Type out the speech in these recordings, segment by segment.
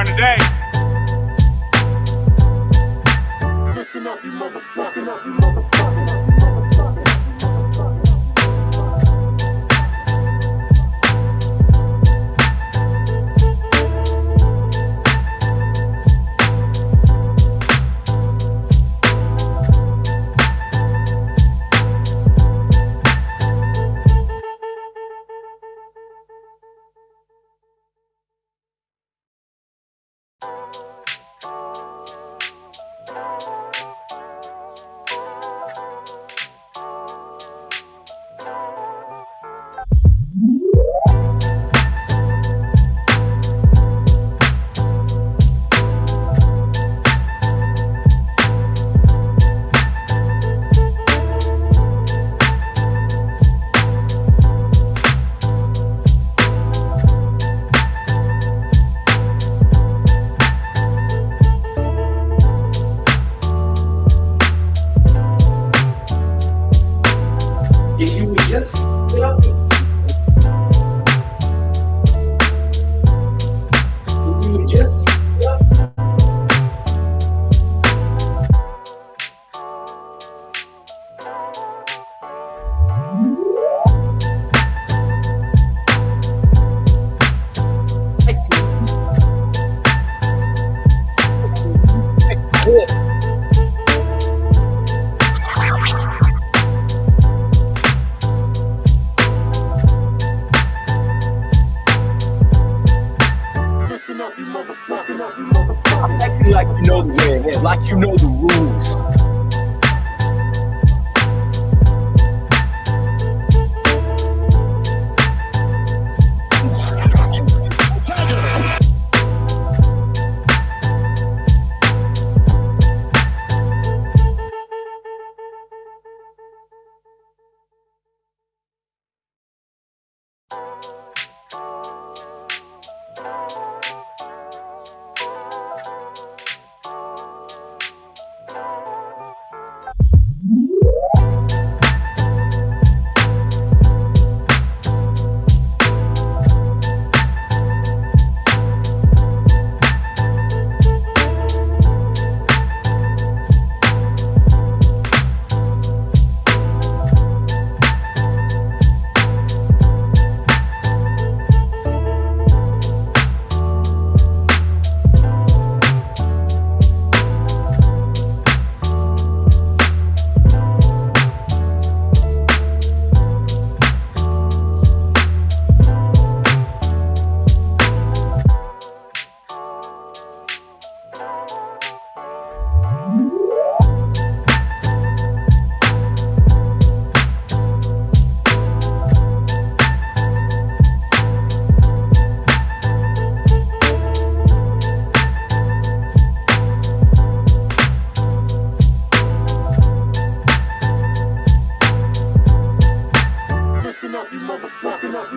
learn today. Listen up, you motherfuckers. If you would just get up. If you would just get up. Listen up, you motherfuckers. Act like you know the way ahead, like you know the rules. Listen up, you motherfuckers.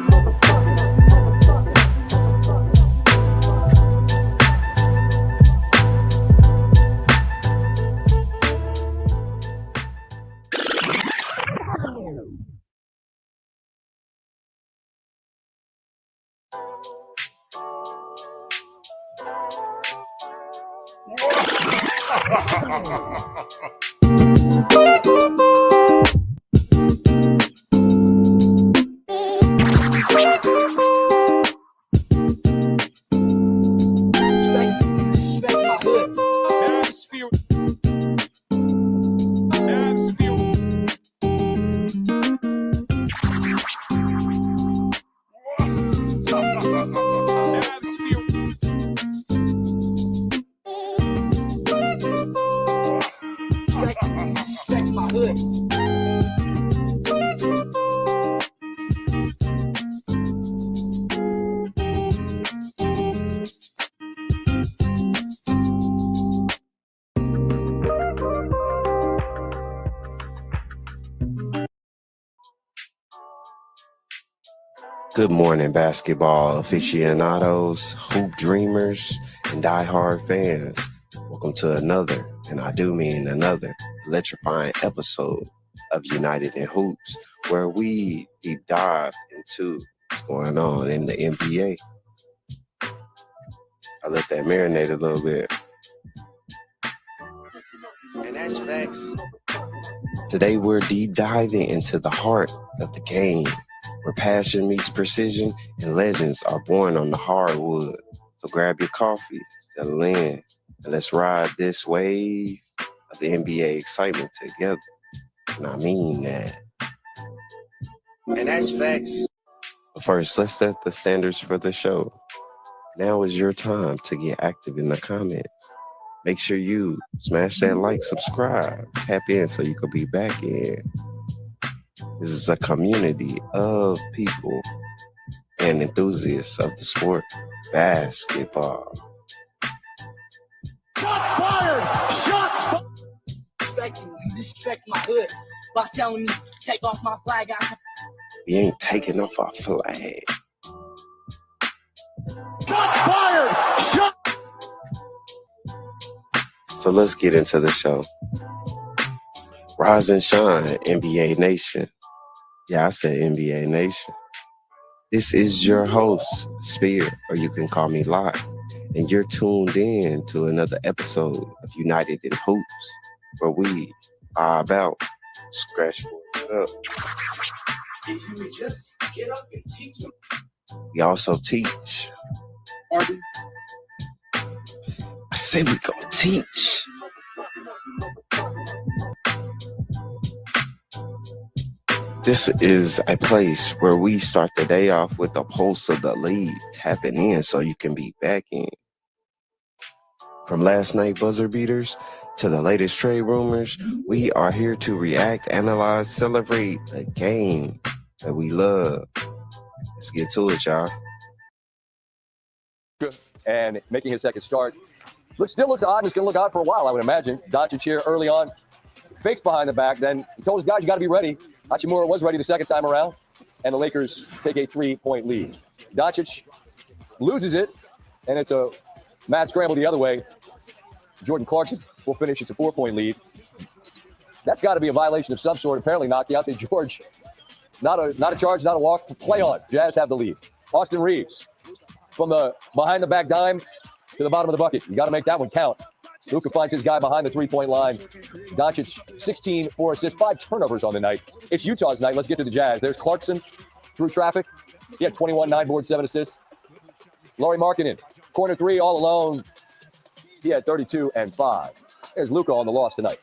Good morning, basketball aficionados, hoop dreamers, and diehard fans. Welcome to another, and I do mean another, electrifying episode of United in Hoops, where we deep dive into what's going on in the NBA. I let that marinate a little bit. And that's facts. Today we're deep diving into the heart of the game, where passion meets precision and legends are born on the hardwood. So grab your coffee, settle in, and let's ride this wave of the NBA excitement together. And I mean that. And that's facts. But first, let's set the standards for the show. Now is your time to get active in the comments. Make sure you smash that like, subscribe, tap in so you can be back in. This is a community of people and enthusiasts of the sport, basketball. Shots fired! Shots fired! Disrespecting you disrespect my hood by telling me take off my flag. We ain't taking off our flag. Shots fired! Shot! So let's get into the show. Rise and shine, NBA Nation. Yeah, I said NBA Nation. This is your host, Spear, or you can call me Locke, and you're tuned in to another episode of United in Hoops, where we are about scratch boards up. If you would just get up and teach them. We also teach. Pardon? I said we gonna teach. This is a place where we start the day off with the pulse of the league, tapping in so you can be back in. From last night buzzer beaters to the latest trade rumors, we are here to react, analyze, celebrate the game that we love. Let's get to it, y'all. And making his second start. Still looks odd, and it's going to look odd for a while, I would imagine. Doncic here early on, fakes behind the back. Then he told his guys, you got to be ready. Hachimura was ready the second time around, and the Lakers take a 3-point lead. Doncic loses it, and it's a mad scramble the other way. Jordan Clarkson will finish. It's a 4-point lead. That's got to be a violation of some sort. Apparently not. Deontay George, not a charge, not a walk. Play on. Jazz have the lead. Austin Reeves from the behind the back dime to the bottom of the bucket. You got to make that one count. Luka finds his guy behind the 3-point line. Doncic, 16, 4 assists, 5 turnovers on the night. It's Utah's night. Let's get to the Jazz. There's Clarkson through traffic. He had 21, 9 boards, 7 assists. Lauri Markkanen, corner 3, all alone. He had 32 and 5. There's Luka on the loss tonight.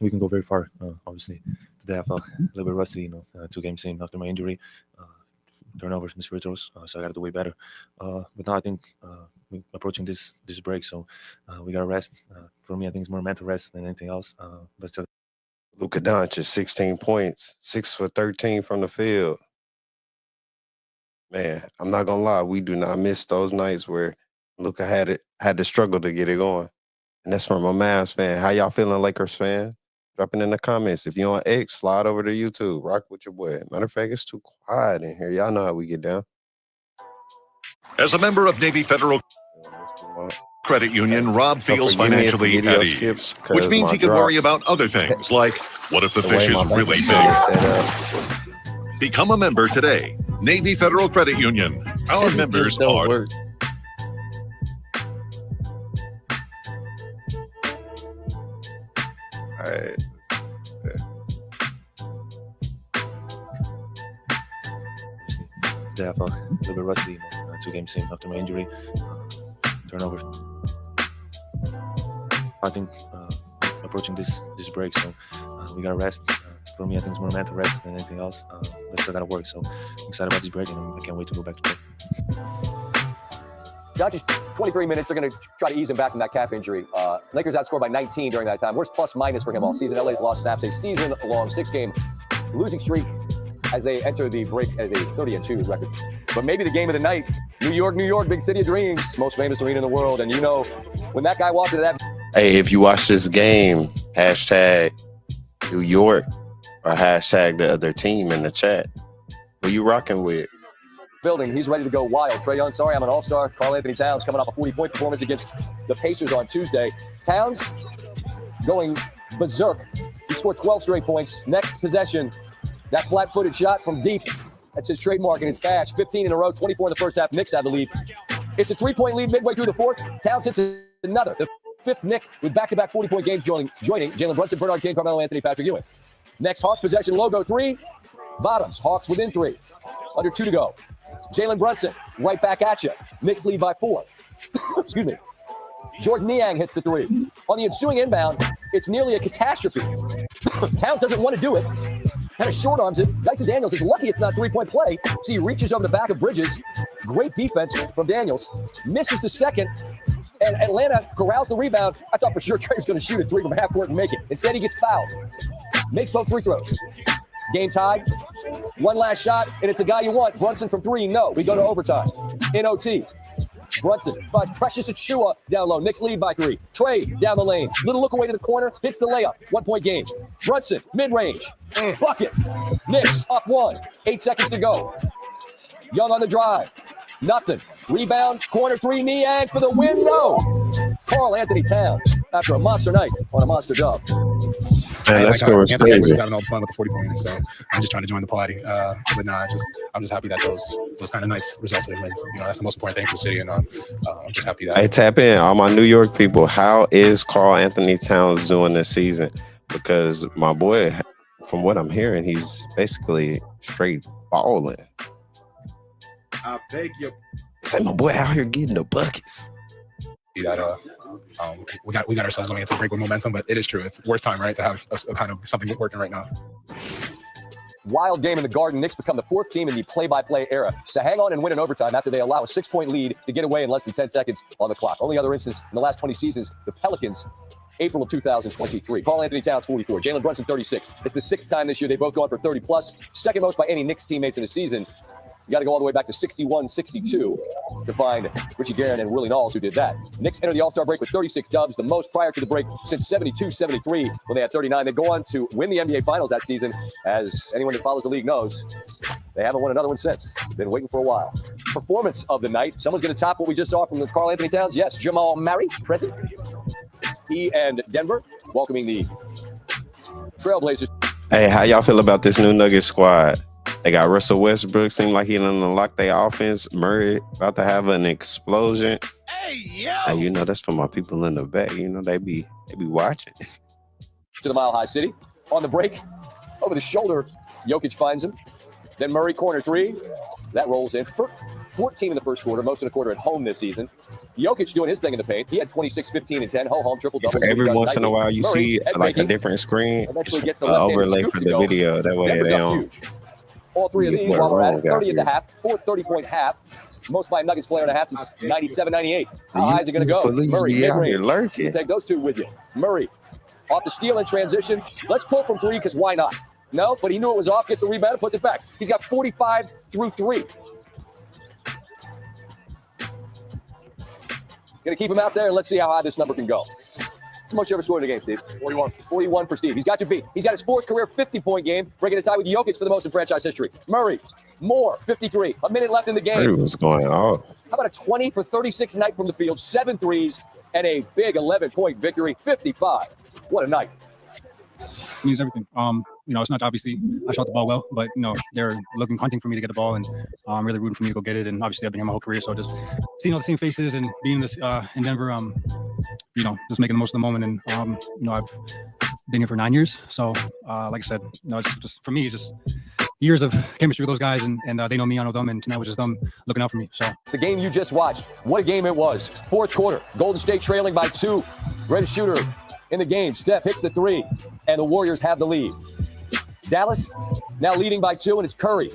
We can go very far, obviously. Today I felt a little bit rusty, 2 games in after my injury. Turnovers, missed free throws, so I got to do way better. But now I think we're approaching this break, so we got to rest. For me, I think it's more mental rest than anything else. But still. Luka Doncic, 16 points, 6 for 13 from the field. Man, I'm not gonna lie, we do not miss those nights where Luka had to struggle to get it going. And that's from a Mavs fan. How y'all feeling, Lakers fan? Drop it in the comments. If you're on X, slide over to YouTube. Rock with your boy. Matter of fact, it's too quiet in here. Y'all know how we get down. As a member of Navy Federal Credit Union, Rob feels financially at ease, which means he can worry about other things like, what if the fish is really big? Become a member today. Navy Federal Credit Union. Our members are... Work. All right. Today I felt a little bit rusty, 2 games in after my injury. Turnovers. I think approaching this break, so we got to rest. For me, I think it's more mental rest than anything else. But still got to work, so I'm excited about this break, and I can't wait to go back to play. Doncic, 23 minutes. They're going to try to ease him back from that calf injury. Lakers outscored by 19 during that time. Worst plus-minus for him all season. LA's lost snaps a season-long 6-game losing streak as they enter the break as a 30-2 record. But maybe the game of the night, New York, big city of dreams, most famous arena in the world. And when that guy walks into that... Hey, if you watch this game, hashtag New York or hashtag the other team in the chat. Who you rocking with? building, he's ready to go wild. Trae Young, sorry, I'm an all-star. Karl Anthony Towns coming off a 40-point performance against the Pacers on Tuesday. Towns going berserk. He scored 12 straight points. Next possession, that flat-footed shot from deep. That's his trademark, and it's fast. 15 in a row, 24 in the first half. Knicks have the lead. It's a 3-point lead midway through the fourth. Towns hits another. The fifth Nick with back-to-back 40-point games joining Jalen Brunson, Bernard King, Carmelo Anthony, Patrick Ewing. Next Hawks possession, logo 3. Bottoms. Hawks within 3. Under 2 to go. Jalen Brunson right back at you. Knicks lead by 4. Excuse me. Jordan Niang hits the 3. On the ensuing inbound, it's nearly a catastrophe. Towns doesn't want to do it. Kind of short arms it. Dyson Daniels is lucky it's not 3-point play. So he reaches over the back of Bridges. Great defense from Daniels. Misses the second. And Atlanta corrals the rebound. I thought for sure Trey was going to shoot a 3 from half court and make it. Instead, he gets fouled. Makes both free throws. Game tied. One last shot, and it's the guy you want. Brunson from 3. No. We go to overtime. In OT. Brunson, but Precious Achua down low. Knicks lead by 3. Trey down the lane. Little look away to the corner. Hits the layup. 1-point game. Brunson, mid-range. Bucket. Knicks up 1. 8 seconds to go. Young on the drive. Nothing. Rebound. Corner 3. Niang for the win. No. Karl Anthony Towns after a monster night on a monster dub. Man, that score was crazy. Having all the fun with the 40 points, so I'm just trying to join the party. But nah, I'm just happy that those kind of nice results are wins. You know, that's the most important thing for the city, and I'm just happy that. Hey, tap in, all my New York people. How is Karl Anthony Towns doing this season? Because my boy, from what I'm hearing, he's basically straight balling. I beg you. Say my boy out here getting the buckets. That we got ourselves going into a break with momentum, but it is true. It's worst time, right, to have a kind of something working right now. Wild game in the Garden. Knicks become the 4th team in the play-by-play era to hang on and win in overtime after they allow a 6-point lead to get away in less than 10 seconds on the clock. Only other instance in the last 20 seasons, the Pelicans, April of 2023. Karl Anthony Towns, 44. Jalen Brunson, 36. It's the 6th time this year they've both gone for 30-plus. Second most by any Knicks teammates in a season. You got to go all the way back to 61-62 to find Richie Guerin and Willie Knowles, who did that. Knicks enter the All-Star break with 36 dubs, the most prior to the break since 72-73 when they had 39. They'd go on to win the NBA Finals that season. As anyone that follows the league knows, they haven't won another one since. Been waiting for a while. Performance of the night. Someone's going to top what we just saw from the Karl Anthony Towns. Yes, Jamal Murray, present. He and Denver welcoming the Trailblazers. Hey, how y'all feel about this new Nuggets squad? They got Russell Westbrook. Seemed like he done unlocked their offense. Murray about to have an explosion. Hey, yo. Hey, you know, that's for my people in the back. You know, they be watching. To the Mile High City. On the break, over the shoulder, Jokic finds him. Then Murray, corner 3. That rolls in. 14 in the first quarter, most of the quarter at home this season. Jokic doing his thing in the paint. He had 26, 15, and 10. Ho-hum, triple-double. For every once in a while, you see like a different screen. Eventually gets the overlay for the video. That way Denver's they don't. Huge. All 3 of these while we're at 30 at the half. 4th 30-point half. Most by Nuggets player and a half since 97-98. How high is it going to go? Murray, mid-range. You take those 2 with you. Murray, off the steal in transition. Let's pull from 3 because why not? No, but he knew it was off. Gets the rebound and puts it back. He's got 45 through 3. Going to keep him out there, and let's see how high this number can go. What's the most you ever scored in a game, Steve? 41. 41 for Steve. He's got you beat. He's got his 4th career 50-point game, breaking a tie with Jokic for the most in franchise history. Murray, more, 53. A minute left in the game. What's going on? How about a 20 for 36 night from the field, 7 threes, and a big 11-point victory, 55. What a night. It means everything. You know, it's not obviously I shot the ball well, but you know they're hunting for me to get the ball, and really rooting for me to go get it. And obviously I've been here my whole career, so just seeing all the same faces and being in this in Denver, you know, just making the most of the moment. And you know, I've been here for 9 years, so like I said, you know, it's just for me, it's just years of chemistry with those guys, and they know me, I know them, and tonight was just them looking out for me. So it's the game you just watched. What a game it was. 4th quarter, Golden State trailing by 2. Greatest shooter in the game. Steph hits the 3, and the Warriors have the lead. Dallas now leading by 2, and it's Curry.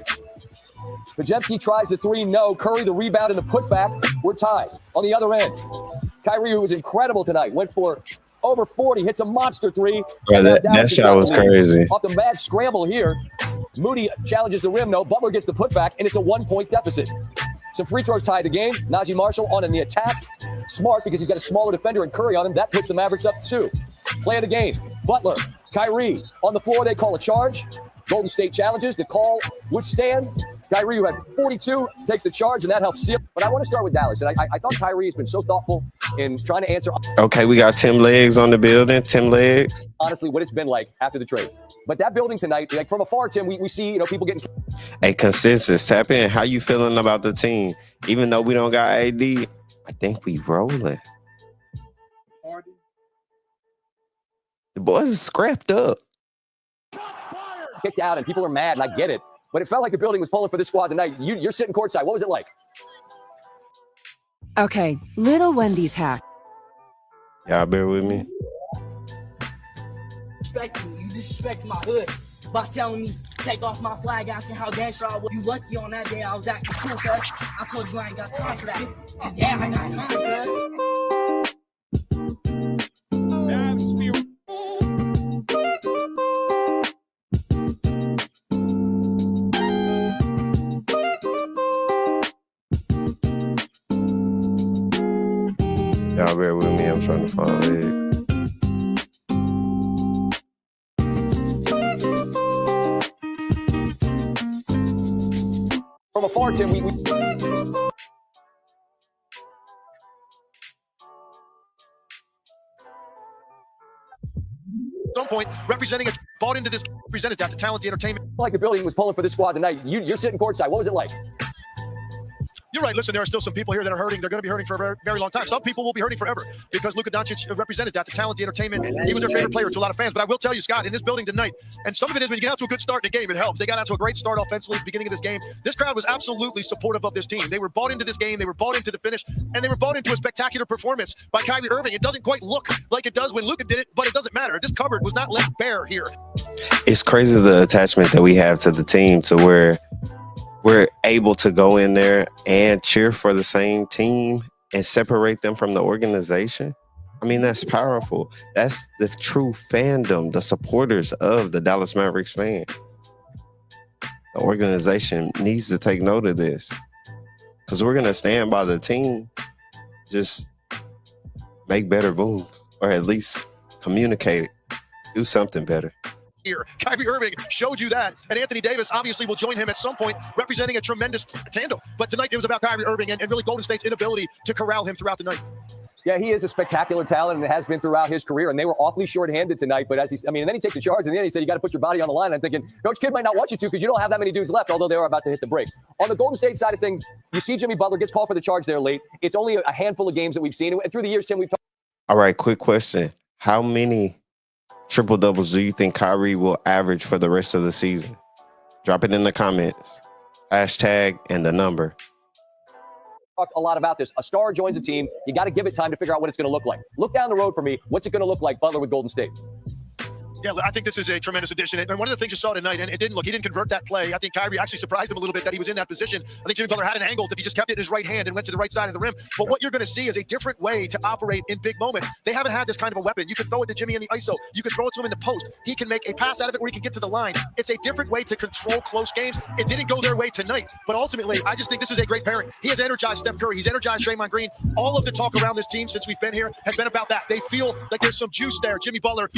Podziemski tries the 3, no. Curry the rebound and the putback. We're tied. On the other end, Kyrie, who was incredible tonight, went for over 40, hits a monster 3. Yeah, that shot was crazy. Off the mad scramble here, Moody challenges the rim, no. Butler gets the putback, and it's a 1-point deficit. Some free throws tied the game. Najee Marshall on in the attack. Smart because he's got a smaller defender and Curry on him. That puts the Mavericks up 2. Play of the game. Butler, Kyrie on the floor. They call a charge. Golden State challenges. The call would stand. Kyrie, who had 42, takes the charge, and that helps seal. But I want to start with Dallas, and I thought Kyrie has been so thoughtful in trying to answer. Okay, we got Tim Legs on the building. Tim Legs. Honestly, what it's been like after the trade. But that building tonight, like from afar, Tim, we see people getting. A consensus. Tap in. How you feeling about the team? Even though we don't got AD, I think we rolling. The boys are scrapped up. Kicked out, and people are mad, and I get it. But it felt like the building was pulling for this squad tonight. You're sitting courtside. What was it like? Okay, little Wendy's hack. Y'all bear with me. You disrespect my hood by telling me take off my flag, asking how gangster I was. You lucky on that day I was acting cool, cuz I told you I ain't got time for that. Today I got time, cuz. Y'all bear with me. I'm trying to find it. From afar, Tim, we some point representing bought into this, presented that to Talent the Entertainment. like the building was pulling for this squad tonight. You're sitting courtside. What was it like? You're right. Listen, there are still some people here that are hurting. They're going to be hurting for a very, very long time. Some people will be hurting forever because Luka Doncic represented that to Talent the Entertainment. He was their favorite player to a lot of fans. But I will tell you, Scott, in this building tonight, and some of it is when you get out to a good start in a game, it helps. They got out to a great start offensively at the beginning of this game. This crowd was absolutely supportive of this team. They were bought into this game. They were bought into the finish, and they were bought into a spectacular performance by Kyrie Irving. It doesn't quite look like it does when Luka did it, but it doesn't matter. This cupboard was not left bare here. It's crazy the attachment that we have to the team to where we're able to go in there and cheer for the same team and separate them from the organization. I mean, that's powerful. That's the true fandom, the supporters of the Dallas Mavericks fan. The organization needs to take note of this because we're going to stand by the team, just make better moves or at least communicate, do something better. Here, Kyrie Irving showed you that, and Anthony Davis obviously will join him at some point, representing a tremendous tandem. But tonight it was about Kyrie Irving and really Golden State's inability to corral him throughout the night. Yeah, he is a spectacular talent, and it has been throughout his career. And they were awfully short-handed tonight. But and then he takes a charge, and then he said, "You got to put your body on the line." I'm thinking, Coach Kidd might not want you to because you don't have that many dudes left. Although they are about to hit the break. On the Golden State side of things, you see Jimmy Butler gets called for the charge there late. It's only a handful of games that we've seen, and through the years, Tim, we've talked. All right, quick question: how many triple doubles do you think Kyrie will average for the rest of the season? Drop it in the comments. Hashtag and the number. Talked a lot about this. A star joins a team. You got to give it time to figure out what it's going to look like. Look down the road for me. What's it going to look like, Butler with Golden State? Yeah, I think this is a tremendous addition. And one of the things you saw tonight, and he didn't convert that play. I think Kyrie actually surprised him a little bit that he was in that position. I think Jimmy Butler had an angle that he just kept it in his right hand and went to the right side of the rim. But what you're going to see is a different way to operate in big moments. They haven't had this kind of a weapon. You can throw it to Jimmy in the ISO. You can throw it to him in the post. He can make a pass out of it or he can get to the line. It's a different way to control close games. It didn't go their way tonight. But ultimately, I just think this is a great pairing. He has energized Steph Curry. He's energized Draymond Green. All of the talk around this team since we've been here has been about that. They feel like there's some juice there. Jimmy Butler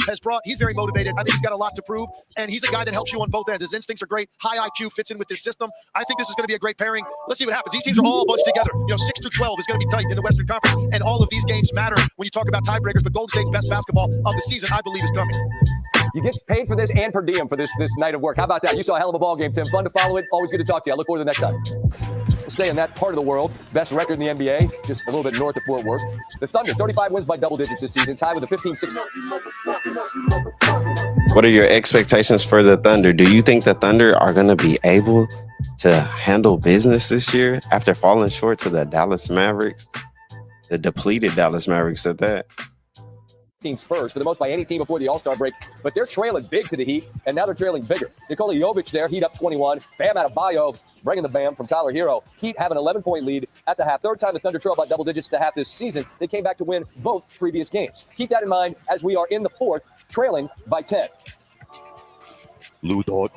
he's very motivated. I think he's got a lot to prove, and he's a guy that helps you on both ends. His instincts are great. High IQ fits in with this system. I think this is going to be a great pairing. Let's see what happens. These teams are all bunched together. 6 through 12 is going to be tight in the Western Conference, and all of these games matter when you talk about tiebreakers. But Golden State's best basketball of the season, I believe, is coming. You get paid for this and per diem for this night of work. How about that? You saw a hell of a ball game, Tim. Fun to follow it. Always good to talk to you. I look forward to the next time. We'll stay in that part of the world. Best record in the NBA, just a little bit north of Fort Worth. The Thunder, 35 wins by double digits this season, tied with a 15-6. What are your expectations for the Thunder? Do you think the Thunder are going to be able to handle business this year after falling short to the Dallas Mavericks? The depleted Dallas Mavericks at that. Team Spurs for the most by any team before the All-Star break, but they're trailing big to the Heat, and now they're trailing bigger. Nikola Jovic there, Heat up 21. Bam Adebayo bringing the bam from Tyler Hero. Heat have an 11-point lead at the half. Third time the Thunder trail by double digits to half this season. They came back to win both previous games. Keep that in mind as we are in the fourth, trailing by 10. Lou Dort.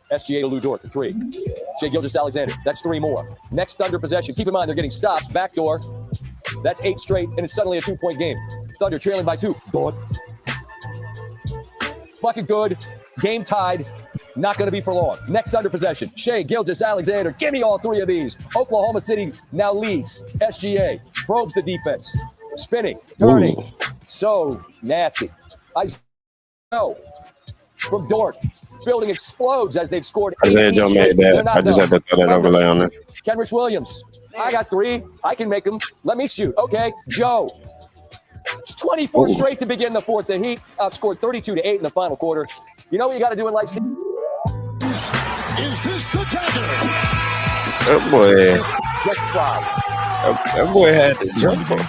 SGA to Lou Dort, the three. Shai Gilgeous-Alexander, that's three more. Next Thunder possession. Keep in mind they're getting stops, backdoor. That's 8 straight, and it's suddenly a 2-point game. Thunder trailing by 2. Dort. Bucket good. Game tied. Not going to be for long. Next under possession, Shea Gilgeous-Alexander. Give me all three of these. Oklahoma City now leads. SGA probes the defense. Spinning, turning. Ooh. So nasty. I know from Dort. Building explodes as they've scored 18 Isaiah Joe made that. I just had to throw that overlay on there. Kenrich Williams. I got three. I can make them. Let me shoot. Okay, Joe. 24 straight to begin the fourth. The Heat outscored 32-8 in the final quarter. You know what you got to do in life? Is this the dagger? That boy. Just try. That boy had to jump on.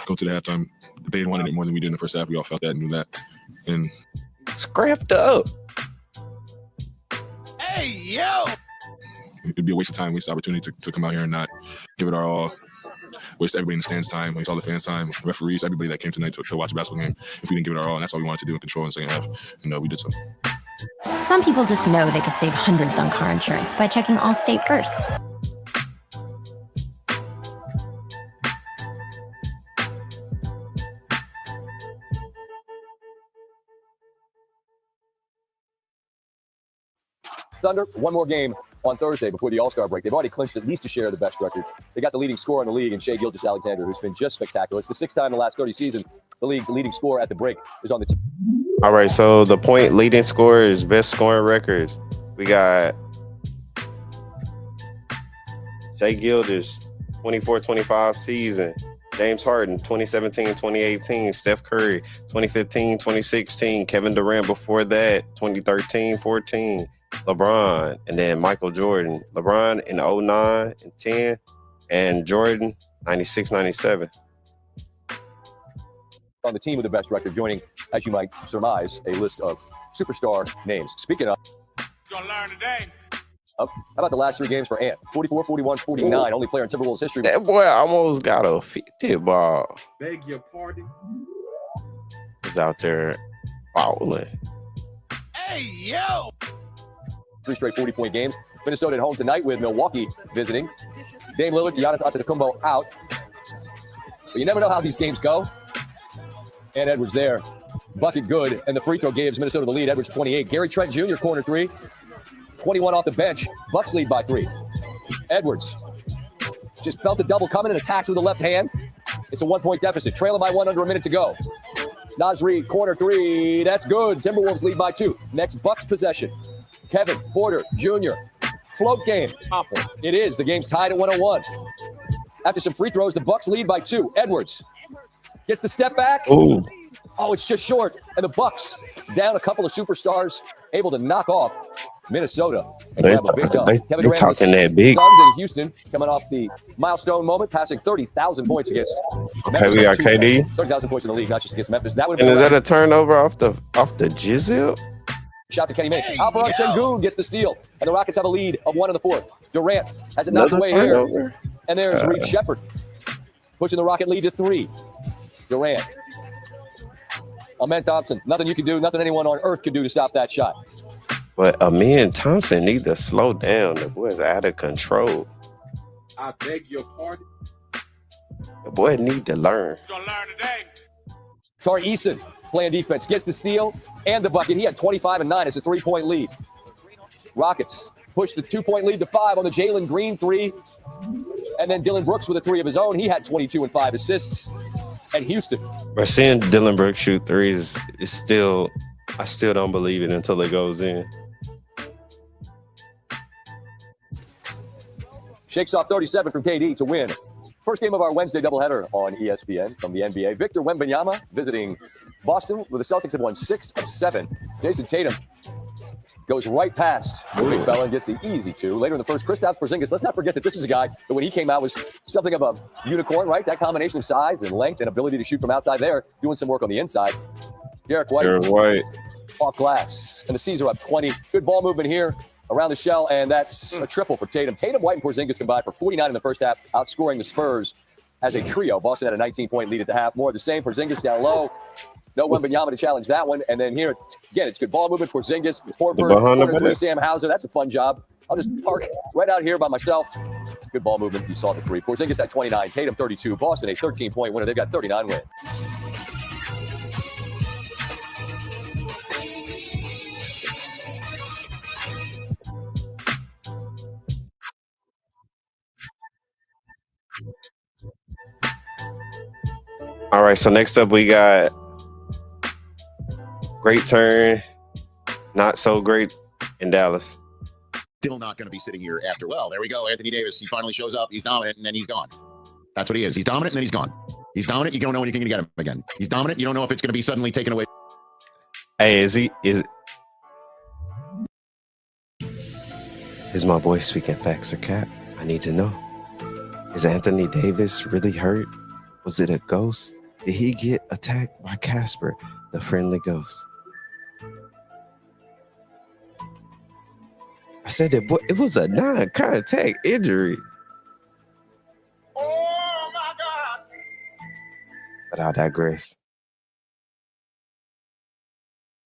Go to the halftime. They wanted it more than we did in the first half. We all felt that and knew that. And scrapped up. Hey, yo! It'd be a waste of time, waste of opportunity to come out here and not give it our all. Waste everybody in the stands time, waste all the fans time, referees, everybody that came tonight to watch a basketball game. If we didn't give it our all, and that's all we wanted to do and control in the second half. And we did so. Some people just know they could save hundreds on car insurance by checking Allstate first. Thunder, one more game on Thursday before the All-Star break. They've already clinched at least a share of the best record. They got the leading scorer in the league in Shea Gilgeous-Alexander, who's been just spectacular. It's the sixth time in the last 30 seasons the league's leading scorer at the break is on the team. All right, so the point leading scorers, best scoring records. We got Shea Gilgeous, 24-25 season. James Harden, 2017-2018. Steph Curry, 2015-2016. Kevin Durant before that, 2013-14. LeBron, and then Michael Jordan. LeBron in 09 and 10, and Jordan 96-97. On the team with the best record, joining, as you might surmise, a list of superstar names. Speaking of, you're gonna learn today. How about the last three games for Ant? 44, 41, 49. Only player in Timberwolves history. That boy almost got a 50 ball. Beg your pardon. He's out there fouling. Hey, yo! 3 straight 40-point games. Minnesota at home tonight with Milwaukee visiting. Dame Lillard, Giannis Antetokounmpo out. But you never know how these games go. And Edwards there. Bucket good. And the free throw gives Minnesota the lead. Edwards 28. Gary Trent Jr. corner three. 21 off the bench. Bucks lead by 3. Edwards just felt the double coming and attacks with the left hand. It's a 1-point deficit. Trailing by 1 under a minute to go. Naz Reid, corner three. That's good. Timberwolves lead by 2. Next Bucks possession. Kevin Porter Jr. Float game. It is. The game's tied at 101. After some free throws, the Bucks lead by 2. Edwards gets the step back. Ooh. Oh, it's just short. And the Bucks down a couple of superstars, able to knock off Minnesota. They talking that big. Suns in Houston coming off the milestone moment, passing 30,000 points against Memphis. Okay, we got KD. 30,000 points in the league, not just against Memphis. That would. And is that a turnover off the Jizzle? Shout to Kenny Minnick. Alperen Sengun gets the steal, and the Rockets have a lead of 1 in the fourth. Durant has it knocked away here. And there's Reed Shepard pushing the Rocket lead to 3. Durant. Amen Thompson. Nothing you can do, nothing anyone on earth can do to stop that shot. But Amen Thompson need to slow down. The boy's out of control. I beg your pardon. The boy need to learn. You're gonna learn today. Tari Eason playing defense, gets the steal and the bucket. He had 25 and 9. It's a 3-point lead. Rockets push the 2-point lead to 5 on the Jalen Green 3. And then Dylan Brooks with a 3 of his own. He had 22 and 5 assists. And Houston. But seeing Dylan Brooks shoot threes is still, I still don't believe it until it goes in. Shakes off 37 from KD to win. First game of our Wednesday doubleheader on ESPN from the NBA. Victor Wembanyama visiting Boston, where the Celtics have won 6 of 7. Jason Tatum goes right past the big fella and gets the easy 2. Later in the first, Kristaps Porzingis. Let's not forget that this is a guy that when he came out was something of a unicorn, right? That combination of size and length and ability to shoot from outside there, doing some work on the inside. Derek White off glass. And the C's are up 20. Good ball movement here around the shell, and that's a triple for Tatum. Tatum, White, and Porzingis combined for 49 in the first half, outscoring the Spurs as a trio. Boston had a 19-point lead at the half. More of the same. Porzingis down low. No Wembanyama to challenge that one. And then here, again, it's good ball movement. Porzingis, Horford, Sam Hauser. That's a fun job. I'll just park right out here by myself. Good ball movement. You saw the 3. Porzingis at 29. Tatum 32. Boston a 13-point winner. They've got 39 wins. All right, so next up we got great turn, not so great in Dallas. Still not going to be sitting here after. Well, there we go. Anthony Davis. He finally shows up. He's dominant, and then he's gone. That's what he is. He's dominant, and then he's gone. He's dominant. You don't know when you're going to get him again. He's dominant. You don't know if it's going to be suddenly taken away. Hey, is my boy speaking facts or cap? I need to know. Is Anthony Davis really hurt? Was it a ghost? Did he get attacked by Casper, the friendly ghost? I said that it was a non-contact injury. Oh my God! But I'll digress.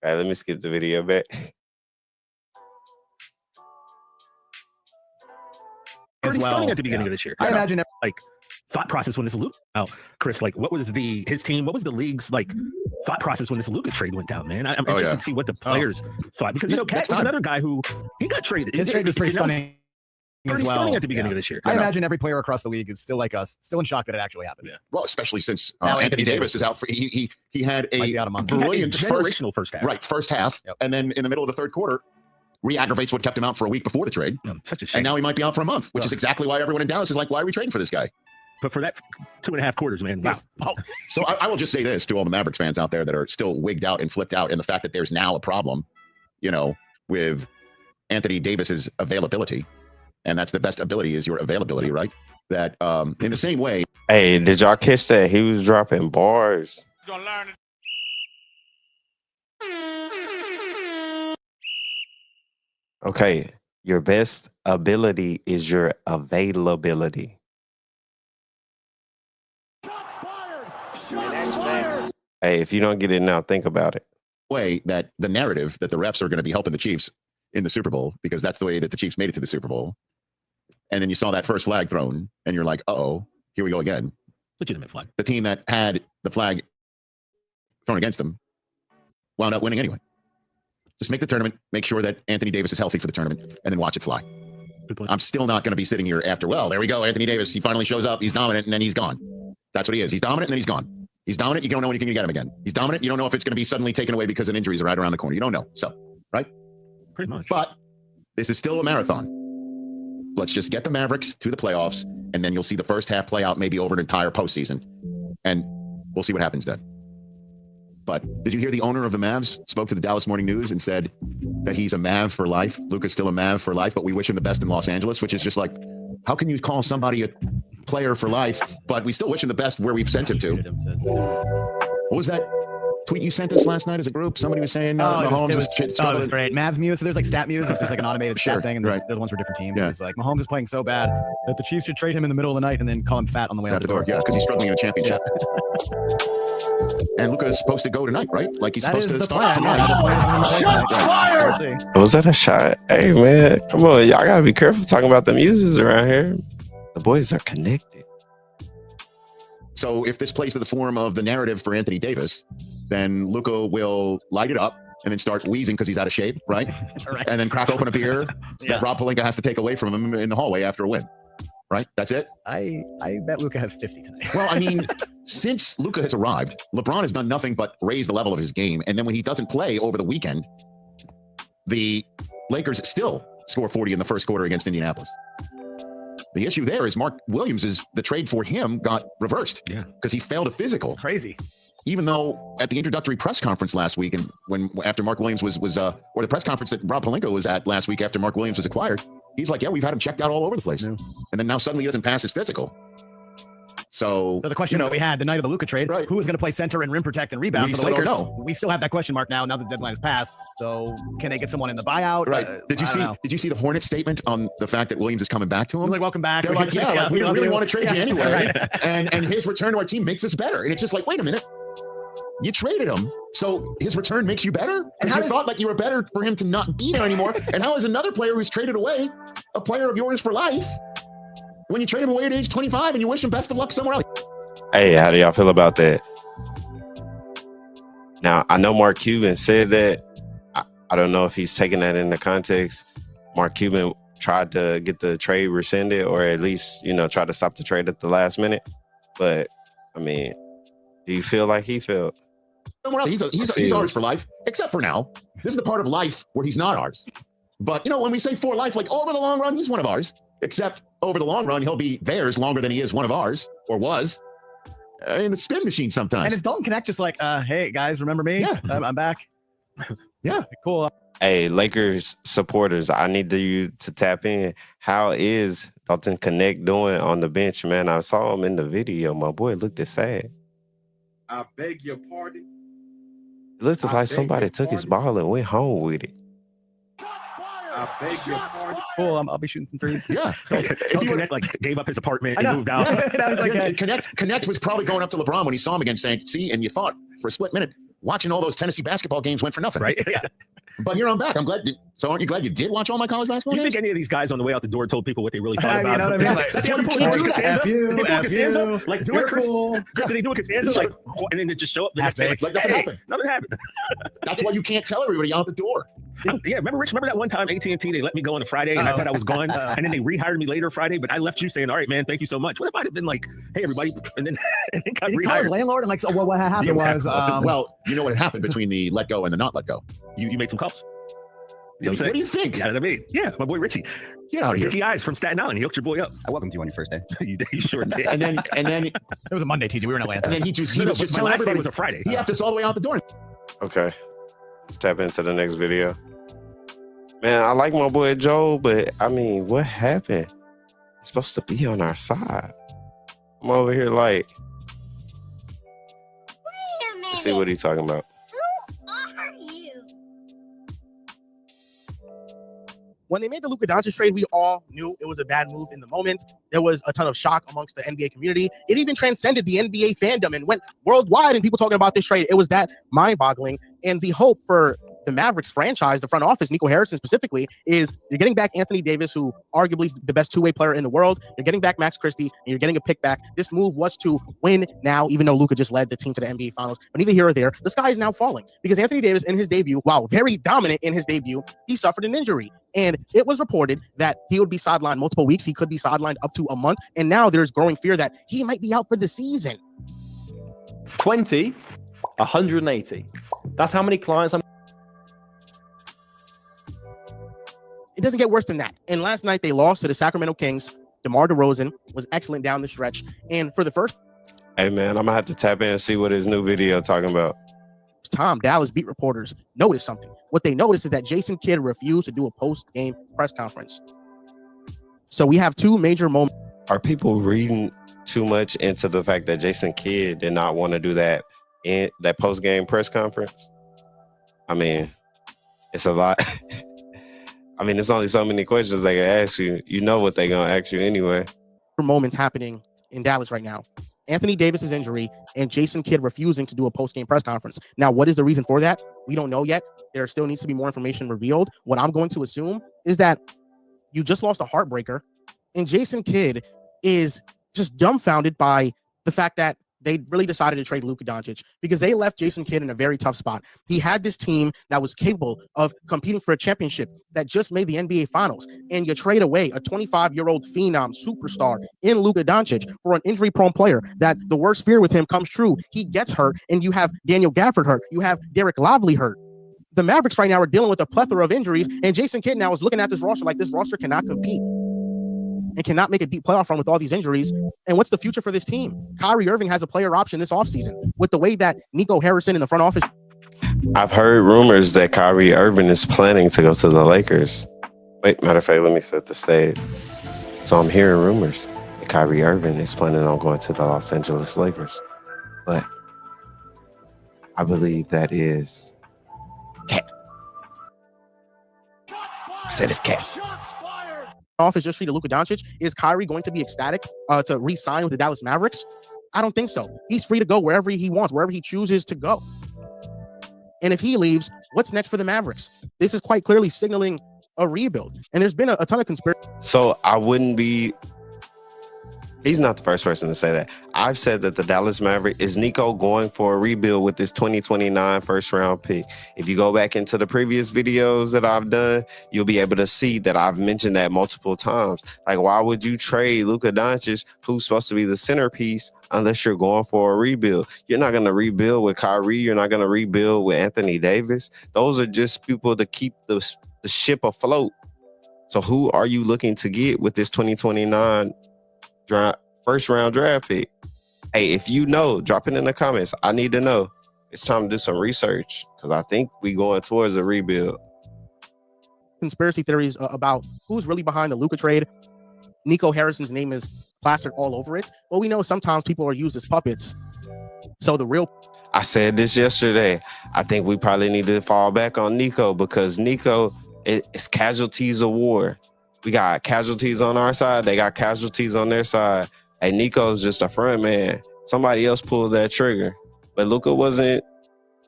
All right, let me skip the video back. Pretty stunning at the beginning of this year. I imagine thought process when this Luka out, Chris. Like, what was his team? What was the league's thought process when this Luka trade went down? Man, I'm interested to see what the players thought, because Cat was another guy who he got traded. His trade was pretty stunning. Pretty stunning at the beginning of this year. I imagine every player across the league is still like us, still in shock that it actually happened. Yeah. Well, especially since Anthony Davis is out. He had a brilliant generational first half. Right, first half, and then in the middle of the third quarter, re-aggravates what kept him out for a week before the trade. Such a shame. And now he might be out for a month, which is exactly why everyone in Dallas is like, why are we trading for this guy? But for that 2.5 quarters, man. Wow. So I will just say this to all the Mavericks fans out there that are still wigged out and flipped out, and the fact that there's now a problem, with Anthony Davis's availability, and that's the best ability is your availability, right? That in the same way. Hey, did y'all catch that? He was dropping bars. You're gonna learn it. Okay, your best ability is your availability. And that's facts. Hey, if you don't get it now, think about it. Way that the narrative that the refs are going to be helping the Chiefs in the Super Bowl, because that's the way that the Chiefs made it to the Super Bowl. And then you saw that first flag thrown, and you're like, uh-oh, here we go again. Legitimate flag. The team that had the flag thrown against them wound up winning anyway. Just make the tournament, make sure that Anthony Davis is healthy for the tournament, and then watch it fly. I'm still not going to be sitting here after, well, there we go, Anthony Davis, he finally shows up, he's dominant, and then he's gone. That's what he is. He's dominant, and then he's gone. He's dominant, you don't know when you're going to get him again. He's dominant, you don't know if it's going to be suddenly taken away because an injuries are right around the corner. You don't know. So, right? Pretty much. But this is still a marathon. Let's just get the Mavericks to the playoffs, and then you'll see the first half play out maybe over an entire postseason. And we'll see what happens then. But did you hear the owner of the Mavs spoke to the Dallas Morning News and said that he's a Mav for life? Luka's still a Mav for life, but we wish him the best in Los Angeles, which is just like, how can you call somebody a player for life, but we still wish him the best where we've sent him to? What was that tweet you sent us last night as a group? Somebody was saying Mahomes is it was great. Mavs Muse. So there's like stat Muse. It's just like an automated stat thing, and there's ones for different teams. Yeah. It's like Mahomes is playing so bad that the Chiefs should trade him in the middle of the night and then call him fat on the way out the door. Yeah, because he's struggling in the championship. And Luka is supposed to go tonight, right? Like he's supposed to start tonight. Shots fired! Was that a shot? Hey, man, come on. Y'all got to be careful talking about the muses around here. The boys are connected. So if this plays to the form of the narrative for Anthony Davis, then Luka will light it up and then start wheezing because he's out of shape, right? Right. And then crack open a beer that Rob Pelinka has to take away from him in the hallway after a win. Right? That's it? I bet Luka has 50 tonight. Well, I mean, since Luka has arrived, LeBron has done nothing but raise the level of his game. And then when he doesn't play over the weekend, the Lakers still score 40 in the first quarter against Indianapolis. The issue there is Mark Williams the trade for him got reversed. Yeah. Because he failed a physical. It's crazy. Even though at the introductory press conference last week, and after Mark Williams was or the press conference that Rob Pelinka was at last week after Mark Williams was acquired, he's like, yeah, we've had him checked out all over the place. Yeah. And then now suddenly he doesn't pass his physical. So the question that we had the night of the Luka trade, who was going to play center and rim protect and rebound for the Lakers? We still have that question mark now that the deadline has passed. So can they get someone in the buyout? Right. Did you see the Hornets statement on the fact that Williams is coming back to him? He's like, welcome back. They're like, yeah, we really want to trade you anyway. Right. And his return to our team makes us better. And it's just like, wait a minute. You traded him, so his return makes you better? And you thought like you were better for him to not be there anymore. And how is another player who's traded away a player of yours for life when you trade him away at age 25 and you wish him best of luck somewhere else? Hey, how do y'all feel about that? Now, I know Mark Cuban said that. I don't know if he's taking that into context. Mark Cuban tried to get the trade rescinded or at least, try to stop the trade at the last minute. But, I mean, Do you feel like he felt? He's ours for life, except for now. This is the part of life where he's not ours. But, you know, when we say for life, like over the long run, he's one of ours. Except over the long run, he'll be theirs longer than he is one of ours, or was. In the spin machine sometimes. And is Dalton Connect just like, hey, guys, remember me? Yeah. I'm back. Yeah. Cool. Hey, Lakers supporters, I need you to tap in. How is Dalton Connect doing on the bench, man? I saw him in the video. My boy looked sad. I beg your pardon. It looks like somebody took his ball and went home with it. I beg your pardon. Cool. I'll be shooting some threes. Yeah. Dalton Connect like gave up his apartment and moved out. I was like, Connect was probably going up to LeBron when he saw him again saying, see, and you thought for a split minute, watching all those Tennessee basketball games went for nothing. Right? Yeah. But here I'm back. I'm glad. So aren't you glad you did watch all my college basketball You games? think any of these guys on the way out the door told people what they really thought I mean, about you know him? what I mean? Like, That's why you can't pull F you, Costanza. Like, do it, Chris. Cool. Did they do it, Costanza? Like, and then they just show up the next day. Like nothing happened. Nothing happened. That's why you can't tell everybody out the door. Yeah, remember, Rich? Remember that one time AT&T they let me go on a Friday and I thought I was gone, and then they rehired me later Friday, but I left you saying, "All right, man, thank you so much." What if I had been like, "Hey, everybody," and then got Did he call his rehired? landlord and like, so what happened was, well, you know what happened between the let go and the not let go. You made some calls. You know What do you think? Yeah, I mean, yeah, my boy Richie. Get out of here. Ricky Eyes from Staten Island. He hooked your boy up. I welcomed you on your first day. you sure did. and then It was a Monday, TJ. We were in Atlanta. And then he was just my telling last day everybody was a Friday. He left us all the way out the door. Okay. Let's tap into the next video. Man, I like my boy Joe, but I mean, what happened? He's supposed to be on our side. I'm over here like, let's see what he's talking about. When they made the Luka Doncic trade, we all knew it was a bad move in the moment. There was a ton of shock amongst the NBA community. It even transcended the NBA fandom and went worldwide, and people talking about this trade. It was that mind-boggling. And the hope for the Mavericks franchise, the front office, Nico Harrison specifically, is you're getting back Anthony Davis, who arguably is the best two-way player in the world. You're getting back Max Christie, and you're getting a pick back. This move was to win now, even though Luka just led the team to the NBA Finals. But neither here or there, the sky is now falling because Anthony Davis, in his debut, while very dominant in his debut, he suffered an injury. And it was reported that he would be sidelined multiple weeks. He could be sidelined up to a month. And now there's growing fear that he might be out for the season. 20, 180. That's how many clients I'm. It doesn't get worse than that. And last night they lost to the Sacramento Kings. DeMar DeRozan was excellent down the stretch. And for the first. Hey, man, I'm going to have to tap in and see what his new video talking about. Tom, Dallas beat reporters noticed something. What they noticed is that Jason Kidd refused to do a post-game press conference. So we have two major moments. Are people reading too much into the fact that Jason Kidd did not want to do that in that post-game press conference? I mean, it's a lot. I mean, there's only so many questions they can ask you. You know what they're going to ask you anyway. Moments happening in Dallas right now. Anthony Davis's injury and Jason Kidd refusing to do a post-game press conference. Now, what is the reason for that? We don't know yet. There still needs to be more information revealed. What I'm going to assume is that you just lost a heartbreaker, and Jason Kidd is just dumbfounded by the fact that they really decided to trade Luka Doncic because they left Jason Kidd in a very tough spot. He had this team that was capable of competing for a championship that just made the NBA Finals, and you trade away a 25-year-old phenom superstar in Luka Doncic for an injury-prone player that the worst fear with him comes true. He gets hurt, and you have Daniel Gafford hurt. You have Derek Lively hurt. The Mavericks right now are dealing with a plethora of injuries, and Jason Kidd now is looking at this roster like this roster cannot compete and cannot make a deep playoff run with all these injuries. And what's the future for this team? Kyrie Irving has a player option this offseason. With the way that Nico Harrison in the front office. I've heard rumors that Kyrie Irving is planning to go to the Lakers. Wait, matter of fact, let me set the stage. So I'm hearing rumors that Kyrie Irving is planning on going to the Los Angeles Lakers. But I believe that is cap. I said it's cap. Office just treated Luka Doncic. Is Kyrie going to be ecstatic to re-sign with the Dallas Mavericks? I don't think so. He's free to go wherever he wants, wherever he chooses to go. And if he leaves, what's next for the Mavericks? This is quite clearly signaling a rebuild. And there's been a ton of conspiracy. So I wouldn't be He's not the first person to say that. I've said that the Dallas Maverick is Nico going for a rebuild with this 2029 first round pick. If you go back into the previous videos that I've done, you'll be able to see that I've mentioned that multiple times. Like, why would you trade Luka Doncic, who's supposed to be the centerpiece, unless you're going for a rebuild? You're not going to rebuild with Kyrie. You're not going to rebuild with Anthony Davis. Those are just people to keep the ship afloat. So who are you looking to get with this 2029 first round draft pick? Hey, if you know, drop it in the comments. I need to know. It's time to do some research because I think we going towards a rebuild. Conspiracy theories about who's really behind the Luka trade. Nico Harrison's name is plastered all over it. Well, we know sometimes people are used as puppets. So the real... I said this yesterday. I think we probably need to fall back on Nico because Nico is casualties of war. We got casualties on our side. They got casualties on their side. Hey, Nico's just a front man. Somebody else pulled that trigger. But Luka wasn't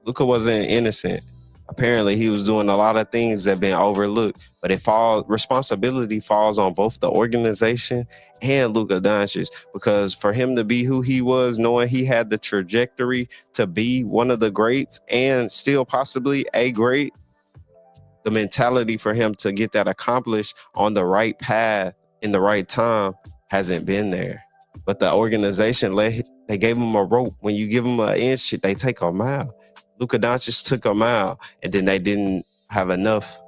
innocent. Apparently, he was doing a lot of things that been overlooked. But responsibility falls on both the organization and Luka Doncic. Because for him to be who he was, knowing he had the trajectory to be one of the greats and still possibly a great, the mentality for him to get that accomplished on the right path in the right time hasn't been there. But the organization, they gave him a rope. When you give him an inch, they take a mile. Luka Doncic took a mile, and then they didn't have enough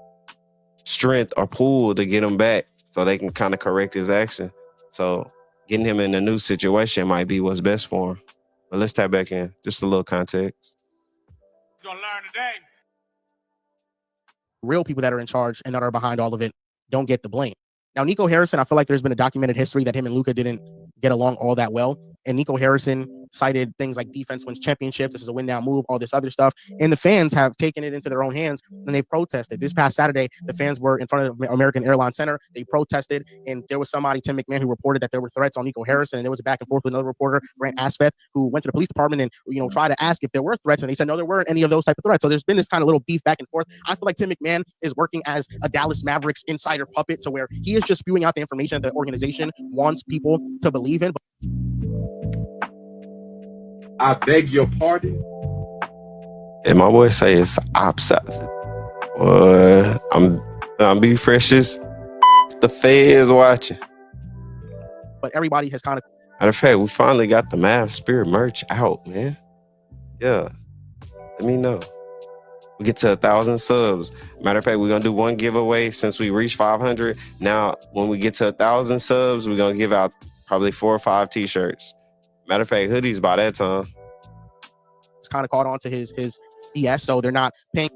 strength or pull to get him back so they can kind of correct his action. So getting him in a new situation might be what's best for him. But let's tap back in. Just a little context. You're gonna learn today. Real people that are in charge and that are behind all of it don't get the blame. Now, Nico Harrison, I feel like there's been a documented history that him and Luka didn't get along all that well. And Nico Harrison cited things like defense wins championships. This is a win now move, all this other stuff. And the fans have taken it into their own hands and they've protested. This past Saturday, the fans were in front of American Airlines Center. They protested, and there was somebody, Tim McMahon, who reported that there were threats on Nico Harrison. And there was a back and forth with another reporter, Grant Asfeth, who went to the police department and, tried to ask if there were threats. And they said, no, there weren't any of those type of threats. So there's been this kind of little beef back and forth. I feel like Tim McMahon is working as a Dallas Mavericks insider puppet to where he is just spewing out the information that the organization wants people to believe in. I beg your pardon. And my boy say it's opposite. I'm be freshest. The feds watching. But everybody has kind of... Matter of fact, we finally got the Mav Spirit merch out, man. Yeah. Let me know. We get to 1,000 subs. Matter of fact, we're gonna do one giveaway since we reached 500. Now, when we get to 1,000 subs, we're gonna give out probably 4 or 5 t-shirts. Matter of fact, hoodies by that time. It's kind of caught on to his BS, so they're not paying.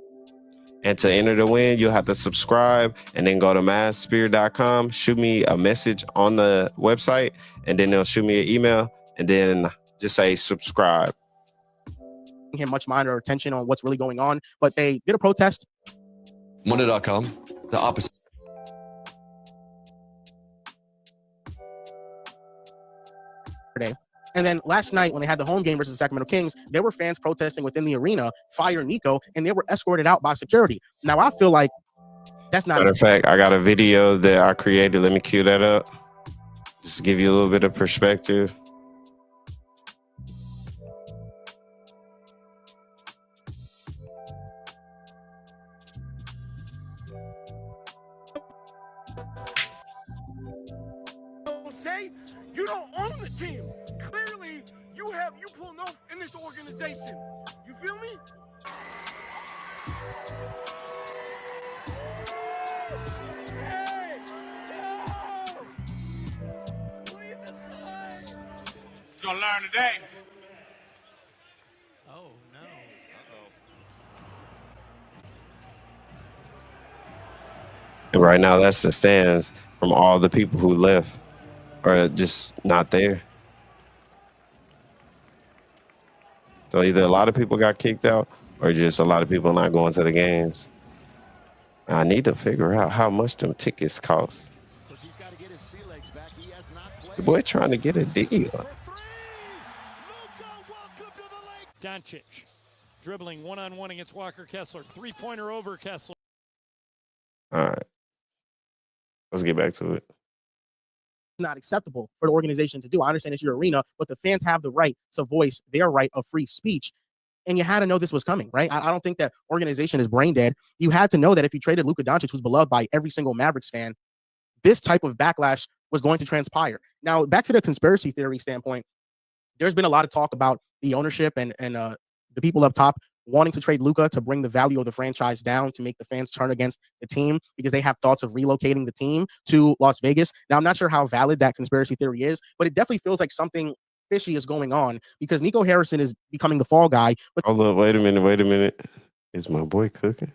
And to enter the win, you'll have to subscribe and then go to masspear.com, shoot me a message on the website, and then they'll shoot me an email, and then just say subscribe. Him much mind or attention on what's really going on, but they did a protest. Monday.com, the opposite. And then last night, when they had the home game versus the Sacramento Kings, there were fans protesting within the arena, fire Nico, and they were escorted out by security. Now, I feel like that's not... Matter of fact, I got a video that I created. Let me cue that up. Just to give you a little bit of perspective. Say you don't own the team. Clearly, you pull no in this organization. You feel me? Hey, no! Leave the side. You're gonna learn today. Oh no. And right now, that's the stands from all the people who left or just not there. So either a lot of people got kicked out or just a lot of people not going to the games. I need to figure out how much them tickets cost. The boy trying to get a deal. Doncic dribbling one-on-one against Walker Kessler. Three-pointer over Kessler. All right. Let's get back to it. not acceptable for the organization to do. I understand it's your arena, but the fans have the right to voice their right of free speech. And you had to know this was coming, right? I don't think that organization is brain dead. You had to know that if you traded Luka Doncic, who's beloved by every single Mavericks fan, this type of backlash was going to transpire. Now, back to the conspiracy theory standpoint, there's been a lot of talk about the ownership and the people up top wanting to trade Luka to bring the value of the franchise down, to make the fans turn against the team because they have thoughts of relocating the team to Las Vegas. Now, I'm not sure how valid that conspiracy theory is, but it definitely feels like something fishy is going on because Nico Harrison is becoming the fall guy. But hold up, wait a minute. Is my boy cooking?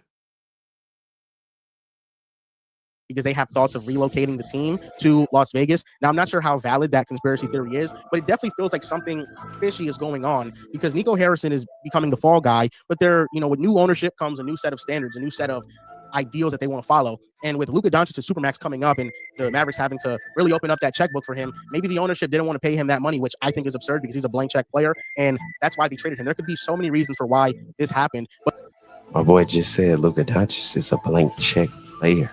Because they have thoughts of relocating the team to Las Vegas. Now, I'm not sure how valid that conspiracy theory is, but it definitely feels like something fishy is going on because Nico Harrison is becoming the fall guy. But with new ownership comes a new set of standards, a new set of ideals that they want to follow. And with Luka Doncic's Supermax coming up and the Mavericks having to really open up that checkbook for him, maybe the ownership didn't want to pay him that money, which I think is absurd because he's a blank check player. And that's why they traded him. There could be so many reasons for why this happened. But my boy just said Luka Doncic is a blank check player.